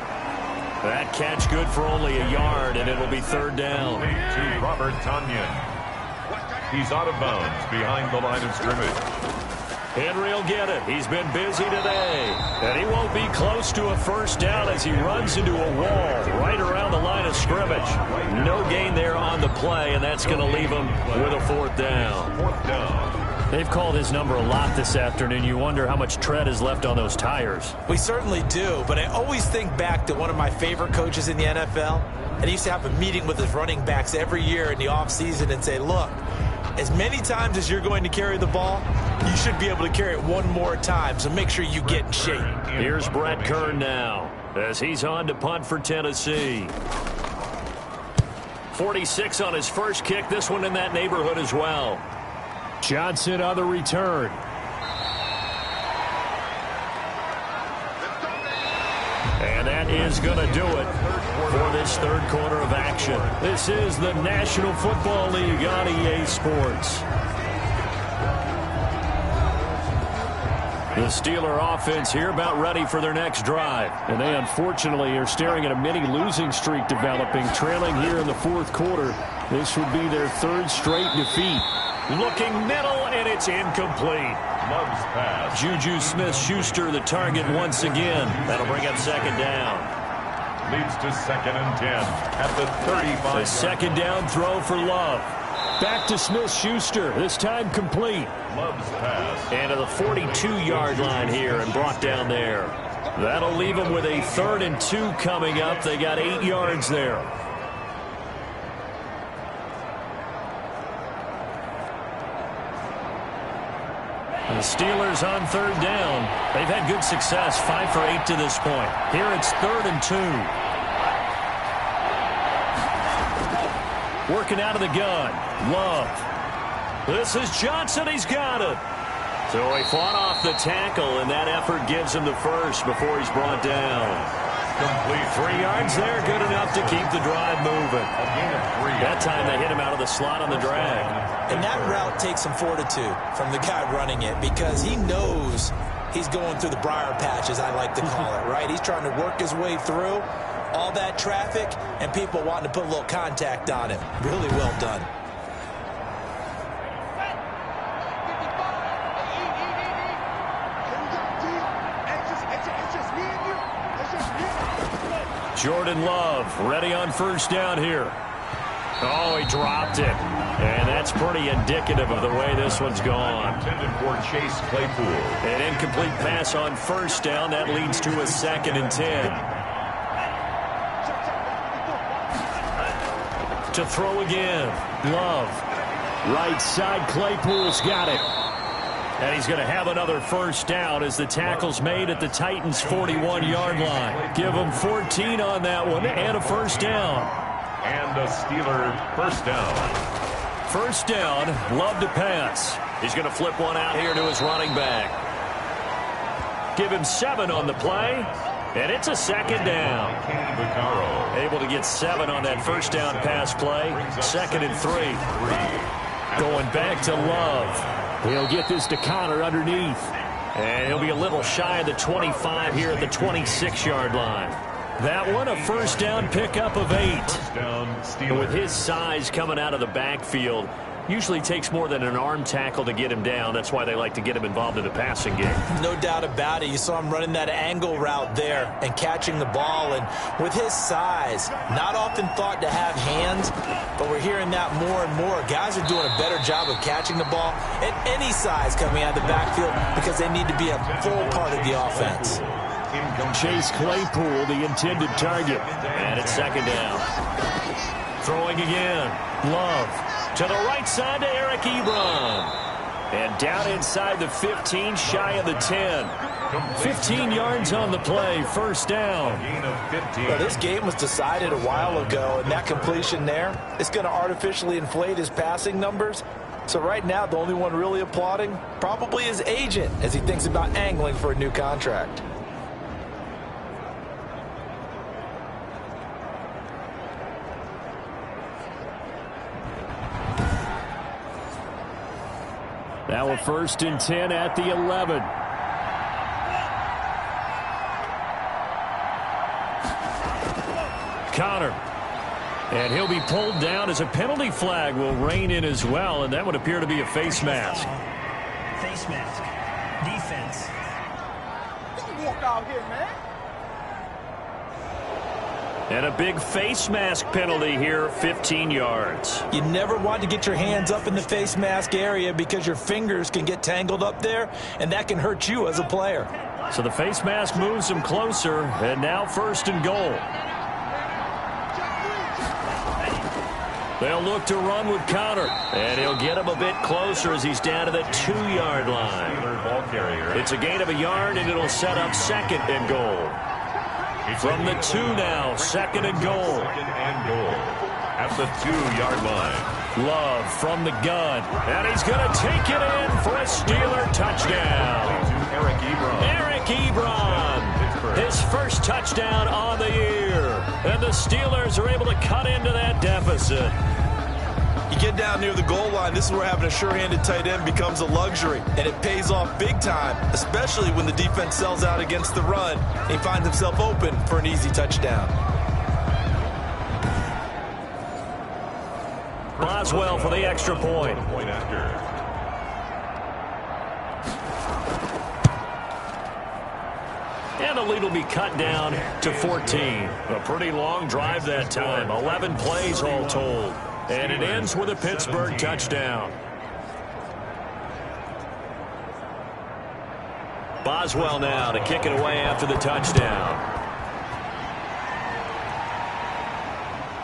That catch good for only a yard, and it'll be 3rd down. To Robert Tonyan. He's out of bounds behind the line of scrimmage. Henry will get it. He's been busy today. And he won't be close to a first down as he runs into a wall right around the line of scrimmage. No gain there on the play, and that's going to leave him with a fourth down. Fourth down. They've called his number a lot this afternoon. You wonder how much tread is left on those tires. We certainly do, but I always think back to one of my favorite coaches in the NFL, and he used to have a meeting with his running backs every year in the offseason and say, look, as many times as you're going to carry the ball, you should be able to carry it one more time, so make sure you get in shape. Here's Brett Kern now as he's on to punt for Tennessee. 46 on his first kick, this one in that neighborhood as well. Johnson on the return. And that is going to do it for this third quarter of action. This is the National Football League on EA Sports. The Steeler offense here about ready for their next drive. And they unfortunately are staring at a mini losing streak developing, trailing here in the fourth quarter. This would be their third straight defeat. Looking middle, and it's incomplete. Love's pass. Juju Smith-Schuster the target once again. That'll bring up second down. Leads to 2nd and 10 at the 35. A second down throw for Love. Back to Smith-Schuster, this time complete. Love's pass. And to the 42-yard line here and brought down there. That'll leave them with a 3rd and 2 coming up. They got 8 yards there. The Steelers on 3rd down. They've had good success, 5 for 8 to this point. Here it's 3rd and 2. Working out of the gun. Love. This is Johnson. He's got it. So he fought off the tackle, and that effort gives him the first before he's brought down. Complete. 3 yards there, good enough to keep the drive moving. A gain of 3. That time they hit him out of the slot on the drag. And that route takes some fortitude from the guy running it because he knows he's going through the briar patch, as I like to call it, right? He's trying to work his way through all that traffic and people wanting to put a little contact on him. Really well done. Jordan Love ready on first down here. Oh, he dropped it. And that's pretty indicative of the way this one's gone. Intended for Chase Claypool. An incomplete pass on first down. That leads to a 2nd and 10. To throw again. Love. Right side, Claypool's got it. And he's going to have another first down as the tackle's made at the Titans' 41-yard line. Give him 14 on that one and a first down. And a Steeler first down. First down, Love to pass. He's going to flip one out here to his running back. Give him 7 on the play, and it's a 2nd down. Able to get 7 on that first down pass play. 2nd and 3. Going back to Love. He'll get this to Connor underneath. And he'll be a little shy of the 25 here at the 26-yard line. That one, a first down pickup of 8. With his size coming out of the backfield, usually takes more than an arm tackle to get him down. That's why they like to get him involved in the passing game. No doubt about it. You saw him running that angle route there and catching the ball. And with his size, not often thought to have hands, but we're hearing that more and more. Guys are doing a better job of catching the ball at any size coming out of the backfield because they need to be a full part of the offense. Chase Claypool, the intended target. And it's 2nd down. Throwing again. Love. To the right side to Eric Ebron. And down inside the 15, shy of the 10. 15 yards on the play, first down. Well, this game was decided a while ago, and that completion there, it's going to artificially inflate his passing numbers. So right now, the only one really applauding probably his agent as he thinks about angling for a new contract. Now a 1st and 10 at the 11. Connor. And he'll be pulled down as a penalty flag will rein in as well, and that would appear to be a face mask. Face mask. Defense. Don't walk out here, man. And a big face mask penalty here, 15 yards. You never want to get your hands up in the face mask area because your fingers can get tangled up there, and that can hurt you as a player. So the face mask moves him closer, and now 1st and goal. They'll look to run with Connor, and he'll get him a bit closer as he's down to the 2-yard line. Ball carrier. It's a gain of a yard, and it'll set up 2nd and goal. From the 2 now, 2nd and goal. 2nd and goal at the 2-yard line. Love from the gun, and he's going to take it in for a Steeler touchdown. Eric Ebron. Eric Ebron, his first touchdown on the year, and the Steelers are able to cut into that deficit. You get down near the goal line, this is where having a sure-handed tight end becomes a luxury, and it pays off big time, especially when the defense sells out against the run, and he finds himself open for an easy touchdown. Boswell for the extra point. Point after. And the lead will be cut down to 14. A pretty long drive that time, 11 plays all told. And it ends with a Pittsburgh touchdown. Boswell now to kick it away after the touchdown.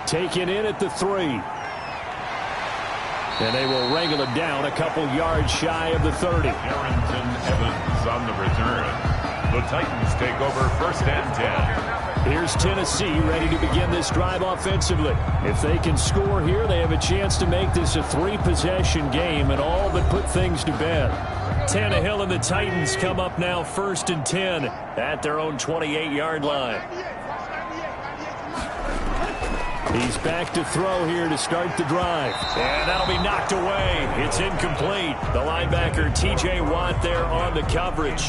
Taken in at the 3. And they will wrangle it down a couple yards shy of the 30. Harrington Evans on the return. The Titans take over 1st and 10. Here's Tennessee ready to begin this drive offensively. If they can score here, they have a chance to make this a 3-possession game and all but put things to bed. Tannehill and the Titans come up now 1st and 10 at their own 28-yard line. He's back to throw here to start the drive. And that'll be knocked away. It's incomplete. The linebacker, T.J. Watt, there on the coverage.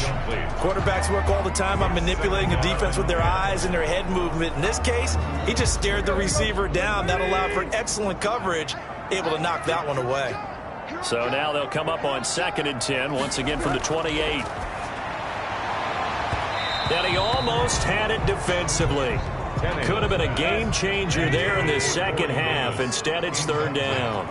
Quarterbacks work all the time on manipulating the defense with their eyes and their head movement. In this case, he just stared the receiver down. That allowed for excellent coverage, able to knock that one away. So now they'll come up on 2nd and 10, once again from the 28. And he almost had it defensively. Could have been a game changer there in the second half. Instead, it's 3rd down.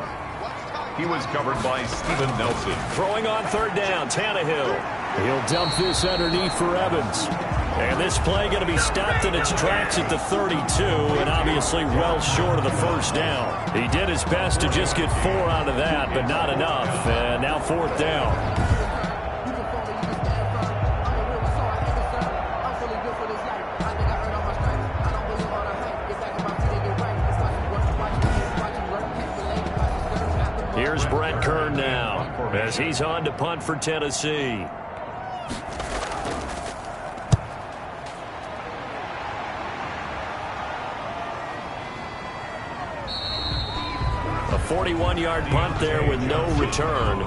He was covered by Steven Nelson. Throwing on 3rd down, Tannehill. He'll dump this underneath for Evans. And this play going to be stopped in its tracks at the 32, and obviously well short of the 1st down. He did his best to just get 4 out of that, but not enough. And now 4th down. Here's Brett Kern now as he's on to punt for Tennessee. A 41-yard punt there with no return.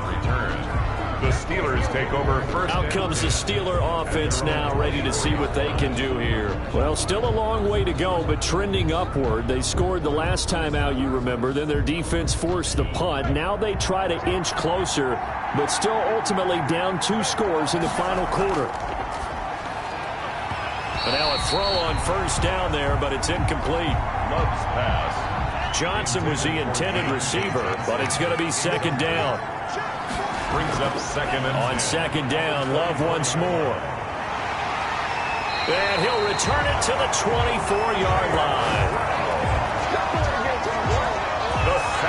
The Steelers take over 1st. Out comes the Steeler offense now, ready to see what they can do here. Well, still a long way to go, but trending upward. They scored the last time out, you remember. Then their defense forced the punt. Now they try to inch closer, but still ultimately down 2 scores in the final quarter. And now a throw on 1st down there, but it's incomplete. Love's pass. Johnson was the intended receiver, but it's going to be 2nd down. Brings up 2nd and on 2nd down, Love once more. And he'll return it to the 24-yard line.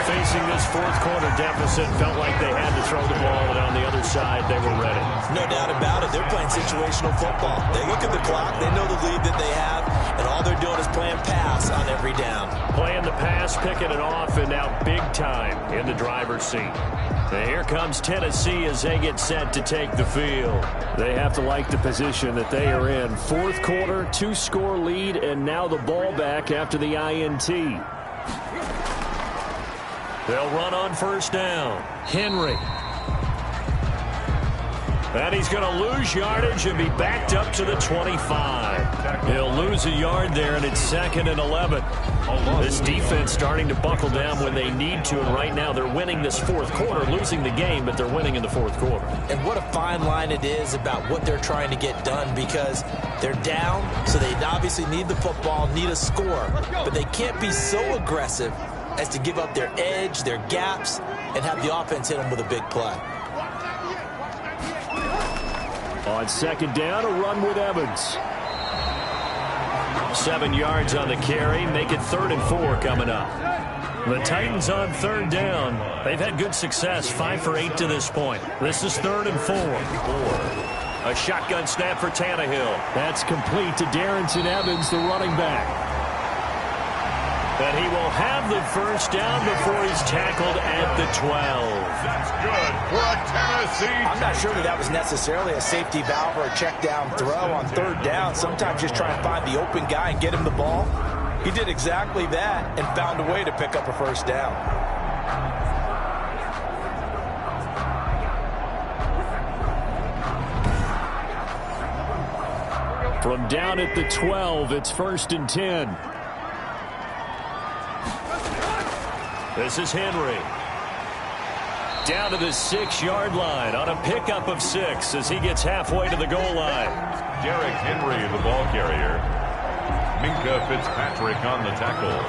Facing this 4th quarter deficit, felt like they had to throw the ball, and on the other side, they were ready. No doubt about it. They're playing situational football. They look at the clock. They know the lead that they have, and all they're doing is playing pass on every down. Playing the pass, picking it off, and now big time in the driver's seat. And here comes Tennessee as they get set to take the field. They have to like the position that they are in. 4th quarter, 2-score lead, and now the ball back after the INT. They'll run on 1st down. Henry. And he's going to lose yardage and be backed up to the 25. He'll lose a yard there, and it's 2nd and 11. This defense starting to buckle down when they need to, and right now they're winning this fourth quarter, losing the game, but they're winning in the fourth quarter. And what a fine line it is about what they're trying to get done, because they're down, so they obviously need the football, need a score, but they can't be so aggressive as to give up their edge, their gaps, and have the offense hit them with a big play. On second down, a run with Evans. 7 yards on the carry, make it 3rd and 4 coming up. The Titans on third down. They've had good success, 5 for 8 to this point. This is 3rd and 4. A shotgun snap for Tannehill. That's complete to Darrynton Evans, the running back. And he will have the first down before he's tackled at the 12. That's good for a Tennessee. I'm not sure that was necessarily a safety valve or a check down throw on third down. Sometimes just try and find the open guy and get him the ball. He did exactly that and found a way to pick up a first down. From down at the 12, it's 1st and 10. This is Henry. Down to the 6-yard line on a pickup of 6 as he gets halfway to the goal line. Derrick Henry, the ball carrier. Minkah Fitzpatrick on the tackle.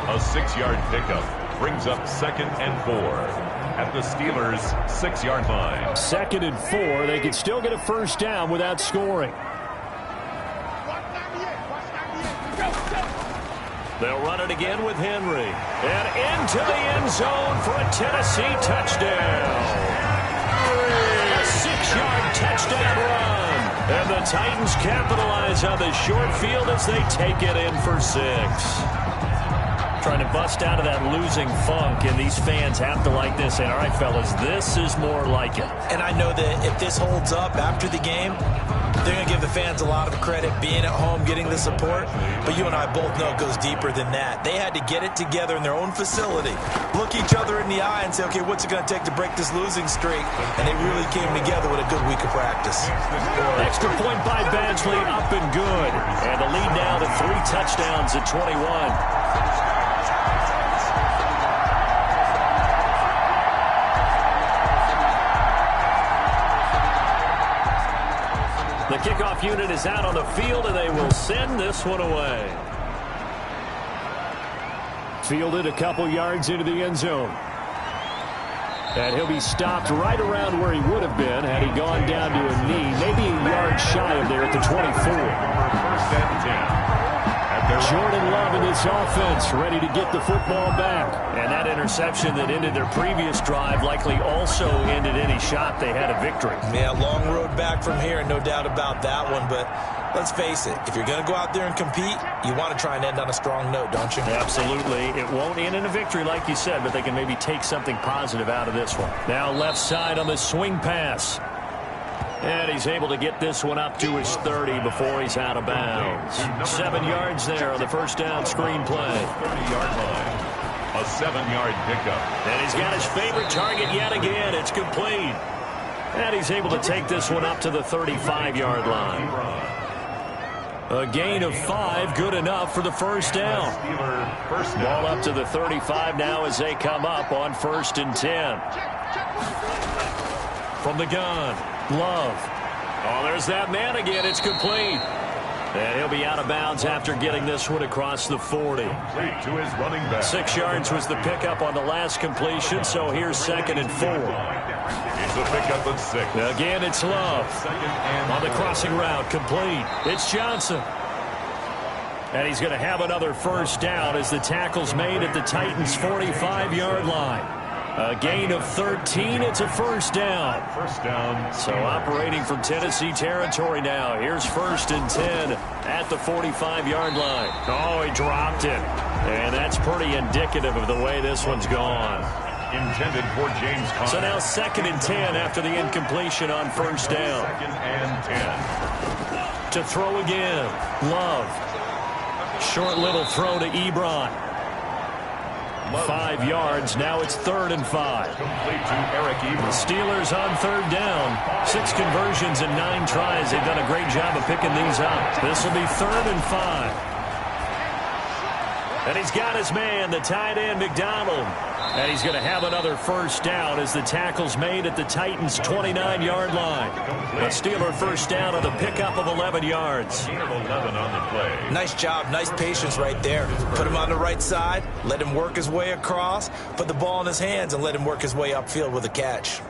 A 6-yard pickup brings up 2nd and 4 at the Steelers' 6-yard line. 2nd and 4. They can still get a first down without scoring. They'll run it again with Henry. And into the end zone for a Tennessee touchdown. A 6-yard touchdown run. And the Titans capitalize on the short field as they take it in for 6. Trying to bust out of that losing funk, and these fans have to like this. And all right, fellas, this is more like it. And I know that if this holds up after the game, they're going to give the fans a lot of credit being at home, getting the support. But you and I both know it goes deeper than that. They had to get it together in their own facility, look each other in the eye and say, okay, what's it going to take to break this losing streak? And they really came together with a good week of practice. Extra point by Badgley, up and good. And the lead now to 3 touchdowns at 21. The kickoff unit is out on the field, and they will send this one away. Fielded a couple yards into the end zone. And he'll be stopped right around where he would have been had he gone down to a knee, maybe a yard shy of there at the 24. 1st and 10. Jordan Love in this offense, ready to get the football back. And that interception that ended their previous drive likely also ended any shot they had a victory. Yeah, long road back from here, no doubt about that one. But let's face it, if you're going to go out there and compete, you want to try and end on a strong note, don't you? Absolutely. It won't end in a victory like you said, but they can maybe take something positive out of this one. Now left side on the swing pass. And he's able to get this one up to his 30 before he's out of bounds. 7 yards there on the first down screen play. 30-yard line. A 7-yard pickup. And he's got his favorite target yet again. It's complete. And he's able to take this one up to the 35-yard line. A gain of 5, good enough for the first down. Ball up to the 35 now as they come up on 1st and 10. From the gun, Love. Oh, there's that man again. It's complete. And he'll be out of bounds after getting this one across the 40. To his running back. 6 yards was the pickup on the last completion, so here's 2nd and 4. It's a pickup of 6. Again, it's Love. On the crossing route, complete. It's Johnson. And he's going to have another first down as the tackle's made at the Titans' 45-yard line. A gain of 13. It's a first down. First down. So operating from Tennessee territory now. Here's 1st and 10 at the 45-yard line. Oh, he dropped it. And that's pretty indicative of the way this one's gone. Intended for James Conner. So now 2nd and 10 after the incompletion on first down. 2nd and 10. To throw again. Love. Short little throw to Ebron. 5 yards. Now it's 3rd and 5. Complete to Eric Ebron. Steelers on 3rd down. 6 conversions and 9 tries. They've done a great job of picking these up. This will be 3rd and 5. And he's got his man, the tight end, McDonald. And he's going to have another first down as the tackle's made at the Titans' 29-yard line. A Steeler first down on the pickup of 11 yards. 11 on the play. Nice job, nice patience right there. Put him on the right side, let him work his way across, put the ball in his hands, and let him work his way upfield with a catch.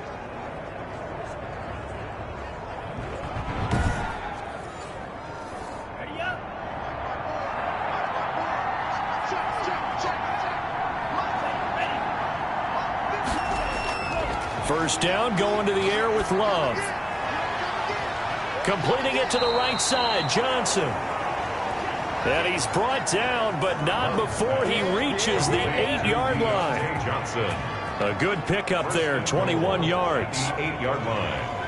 First down, going to the air with Love. Completing it to the right side, Johnson. And he's brought down, but not before he reaches the 8-yard line. Johnson. A good pickup there, 21 yards. 8-yard line.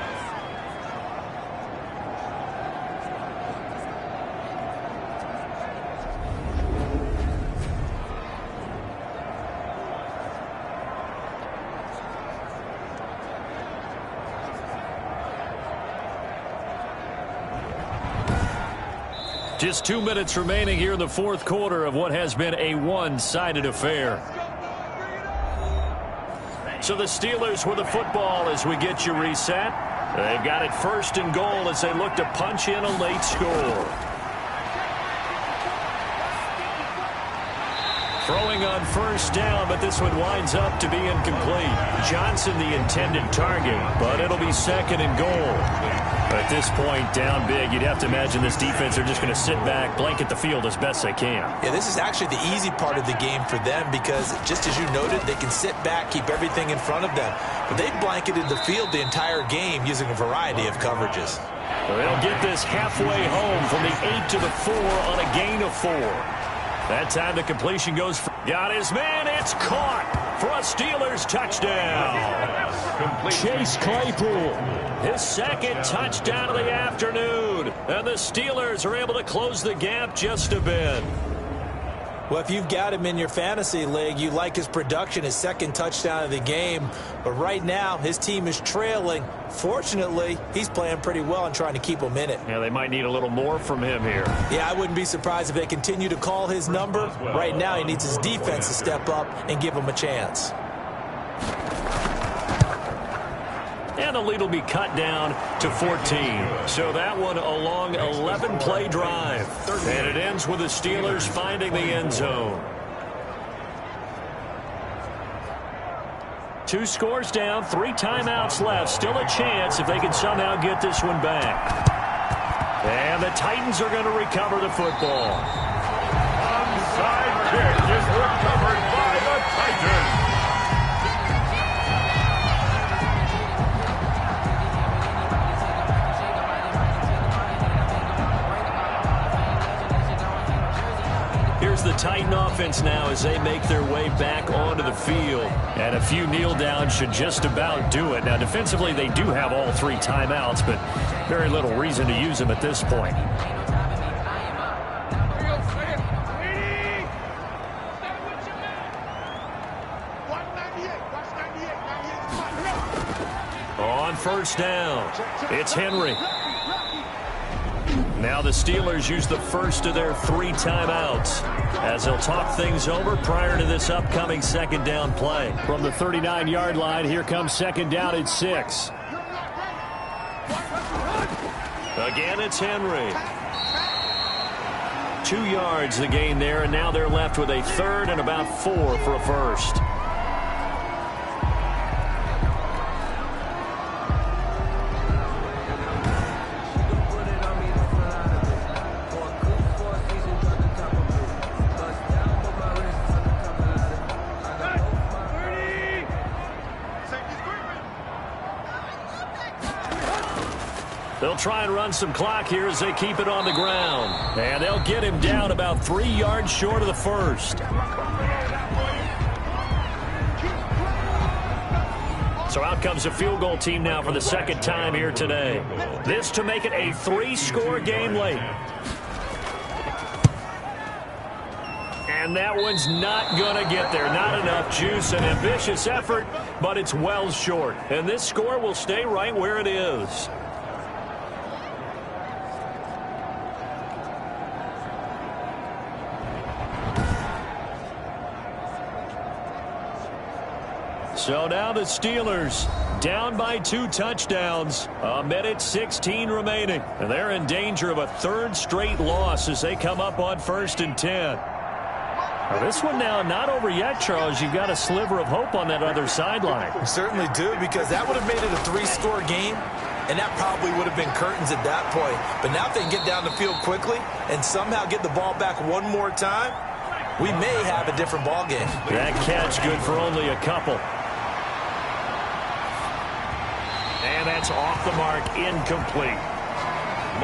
Just 2 minutes remaining here in the fourth quarter of what has been a one-sided affair. So the Steelers with the football as we get you reset. They've got it first and goal as they look to punch in a late score. Throwing on first down, but this one winds up to be incomplete. Johnson the intended target, but it'll be second and goal. At this point, down big, you'd have to imagine this defense are just going to sit back, blanket the field as best they can. Yeah, this is actually the easy part of the game for them because, just as you noted, they can sit back, keep everything in front of them. But they've blanketed the field the entire game using a variety of coverages. Well, they'll get this halfway home from the 8 to the 4 on a gain of 4. That time the completion goes for... Got his man, it's caught for a Steelers touchdown. Chase Claypool, his second touchdown of the afternoon. And the Steelers are able to close the gap just a bit. Well, if you've got him in your fantasy league, you like his production, his second touchdown of the game. But right now, his team is trailing. Fortunately, he's playing pretty well and trying to keep them in it. Yeah, they might need a little more from him here. Yeah, I wouldn't be surprised if they continue to call his number. Right now, he needs his defense to step up and give him a chance. And the lead will be cut down to 14. So that one a long 11-play drive. And it ends with the Steelers finding the end zone. 2 scores down, 3 timeouts left. Still a chance if they can somehow get this one back. And the Titans are going to recover the football. Onside kick is recovered by the Titans. Here's the Titan offense now as they make their way back onto the field. And a few kneel downs should just about do it. Now, defensively, they do have all 3 timeouts, but very little reason to use them at this point. On first down, it's Henry. Now the Steelers use the first of their 3 timeouts as they'll talk things over prior to this upcoming second down play. From the 39-yard line, here comes second down at 6. Again, it's Henry. 2 yards the gain there, and now they're left with a third and about 4 for a first. They'll try and run some clock here as they keep it on the ground. And they'll get him down about 3 yards short of the first. So out comes a field goal team now for the second time here today. This to make it a 3-score game late. And that one's not going to get there. Not enough juice. An ambitious effort, but it's well short. And this score will stay right where it is. So now the Steelers down by 2 touchdowns. 1:16 remaining. And they're in danger of a 3rd straight loss as they come up on 1st and 10. Now this one now not over yet, Charles. You've got a sliver of hope on that other sideline. We certainly do, because that would have made it a 3-score game, and that probably would have been curtains at that point. But now if they can get down the field quickly and somehow get the ball back one more time, we may have a different ball game. That catch good for only a couple. And that's off the mark, incomplete.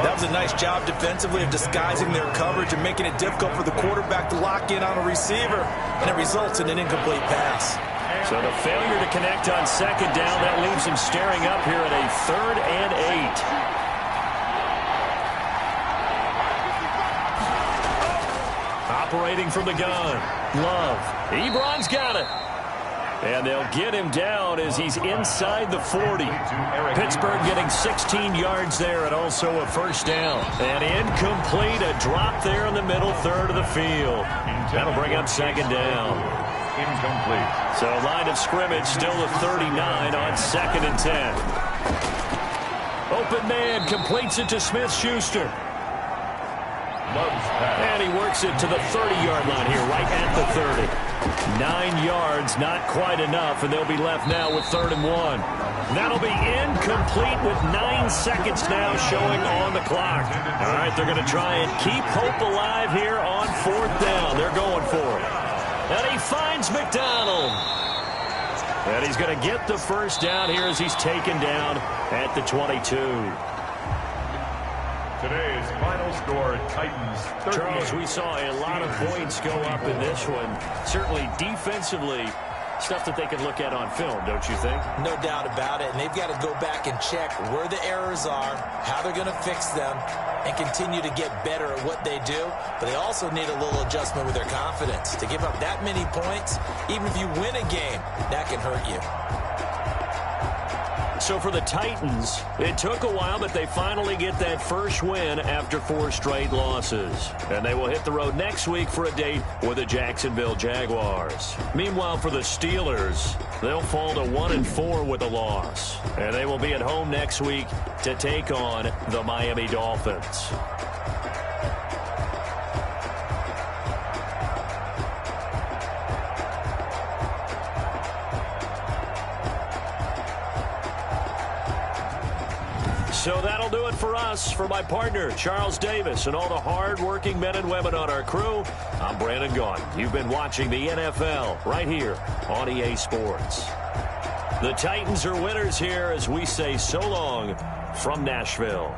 That was a nice job defensively of disguising their coverage and making it difficult for the quarterback to lock in on a receiver, and it results in an incomplete pass. So the failure to connect on 2nd down, that leaves him staring up here at a 3rd and 8. Operating from the gun. Love. Ebron's got it. And they'll get him down as he's inside the 40. Pittsburgh getting 16 yards there and also a 1st down. And incomplete, a drop there in the middle 3rd of the field. That'll bring up 2nd down. Incomplete. So line of scrimmage still at 39 on 2nd and 10. Open man completes it to Smith-Schuster. And he works it to the 30-yard line here, right at the 30. 9 yards, not quite enough, and they'll be left now with 3rd and 1. That'll be incomplete with 9 seconds now showing on the clock. All right, they're going to try and keep hope alive here on 4th down. They're going for it. And he finds McDonald. And he's going to get the 1st down here as he's taken down at the 22. Today's final score, Titans 38. Charles, we saw a lot of points go up in this one. Certainly defensively, stuff that they can look at on film, don't you think? No doubt about it, and they've got to go back and check where the errors are, how they're going to fix them, and continue to get better at what they do. But they also need a little adjustment with their confidence. To give up that many points, even if you win a game, that can hurt you. So for the Titans, it took a while, but they finally get that 1st win after 4 straight losses. And they will hit the road next week for a date with the Jacksonville Jaguars. Meanwhile, for the Steelers, they'll fall to 1-4 with a loss. And they will be at home next week to take on the Miami Dolphins. So that'll do it for us. For my partner, Charles Davis, and all the hard-working men and women on our crew, I'm Brandon Gaudin. You've been watching the NFL right here on EA Sports. The Titans are winners here as we say so long from Nashville.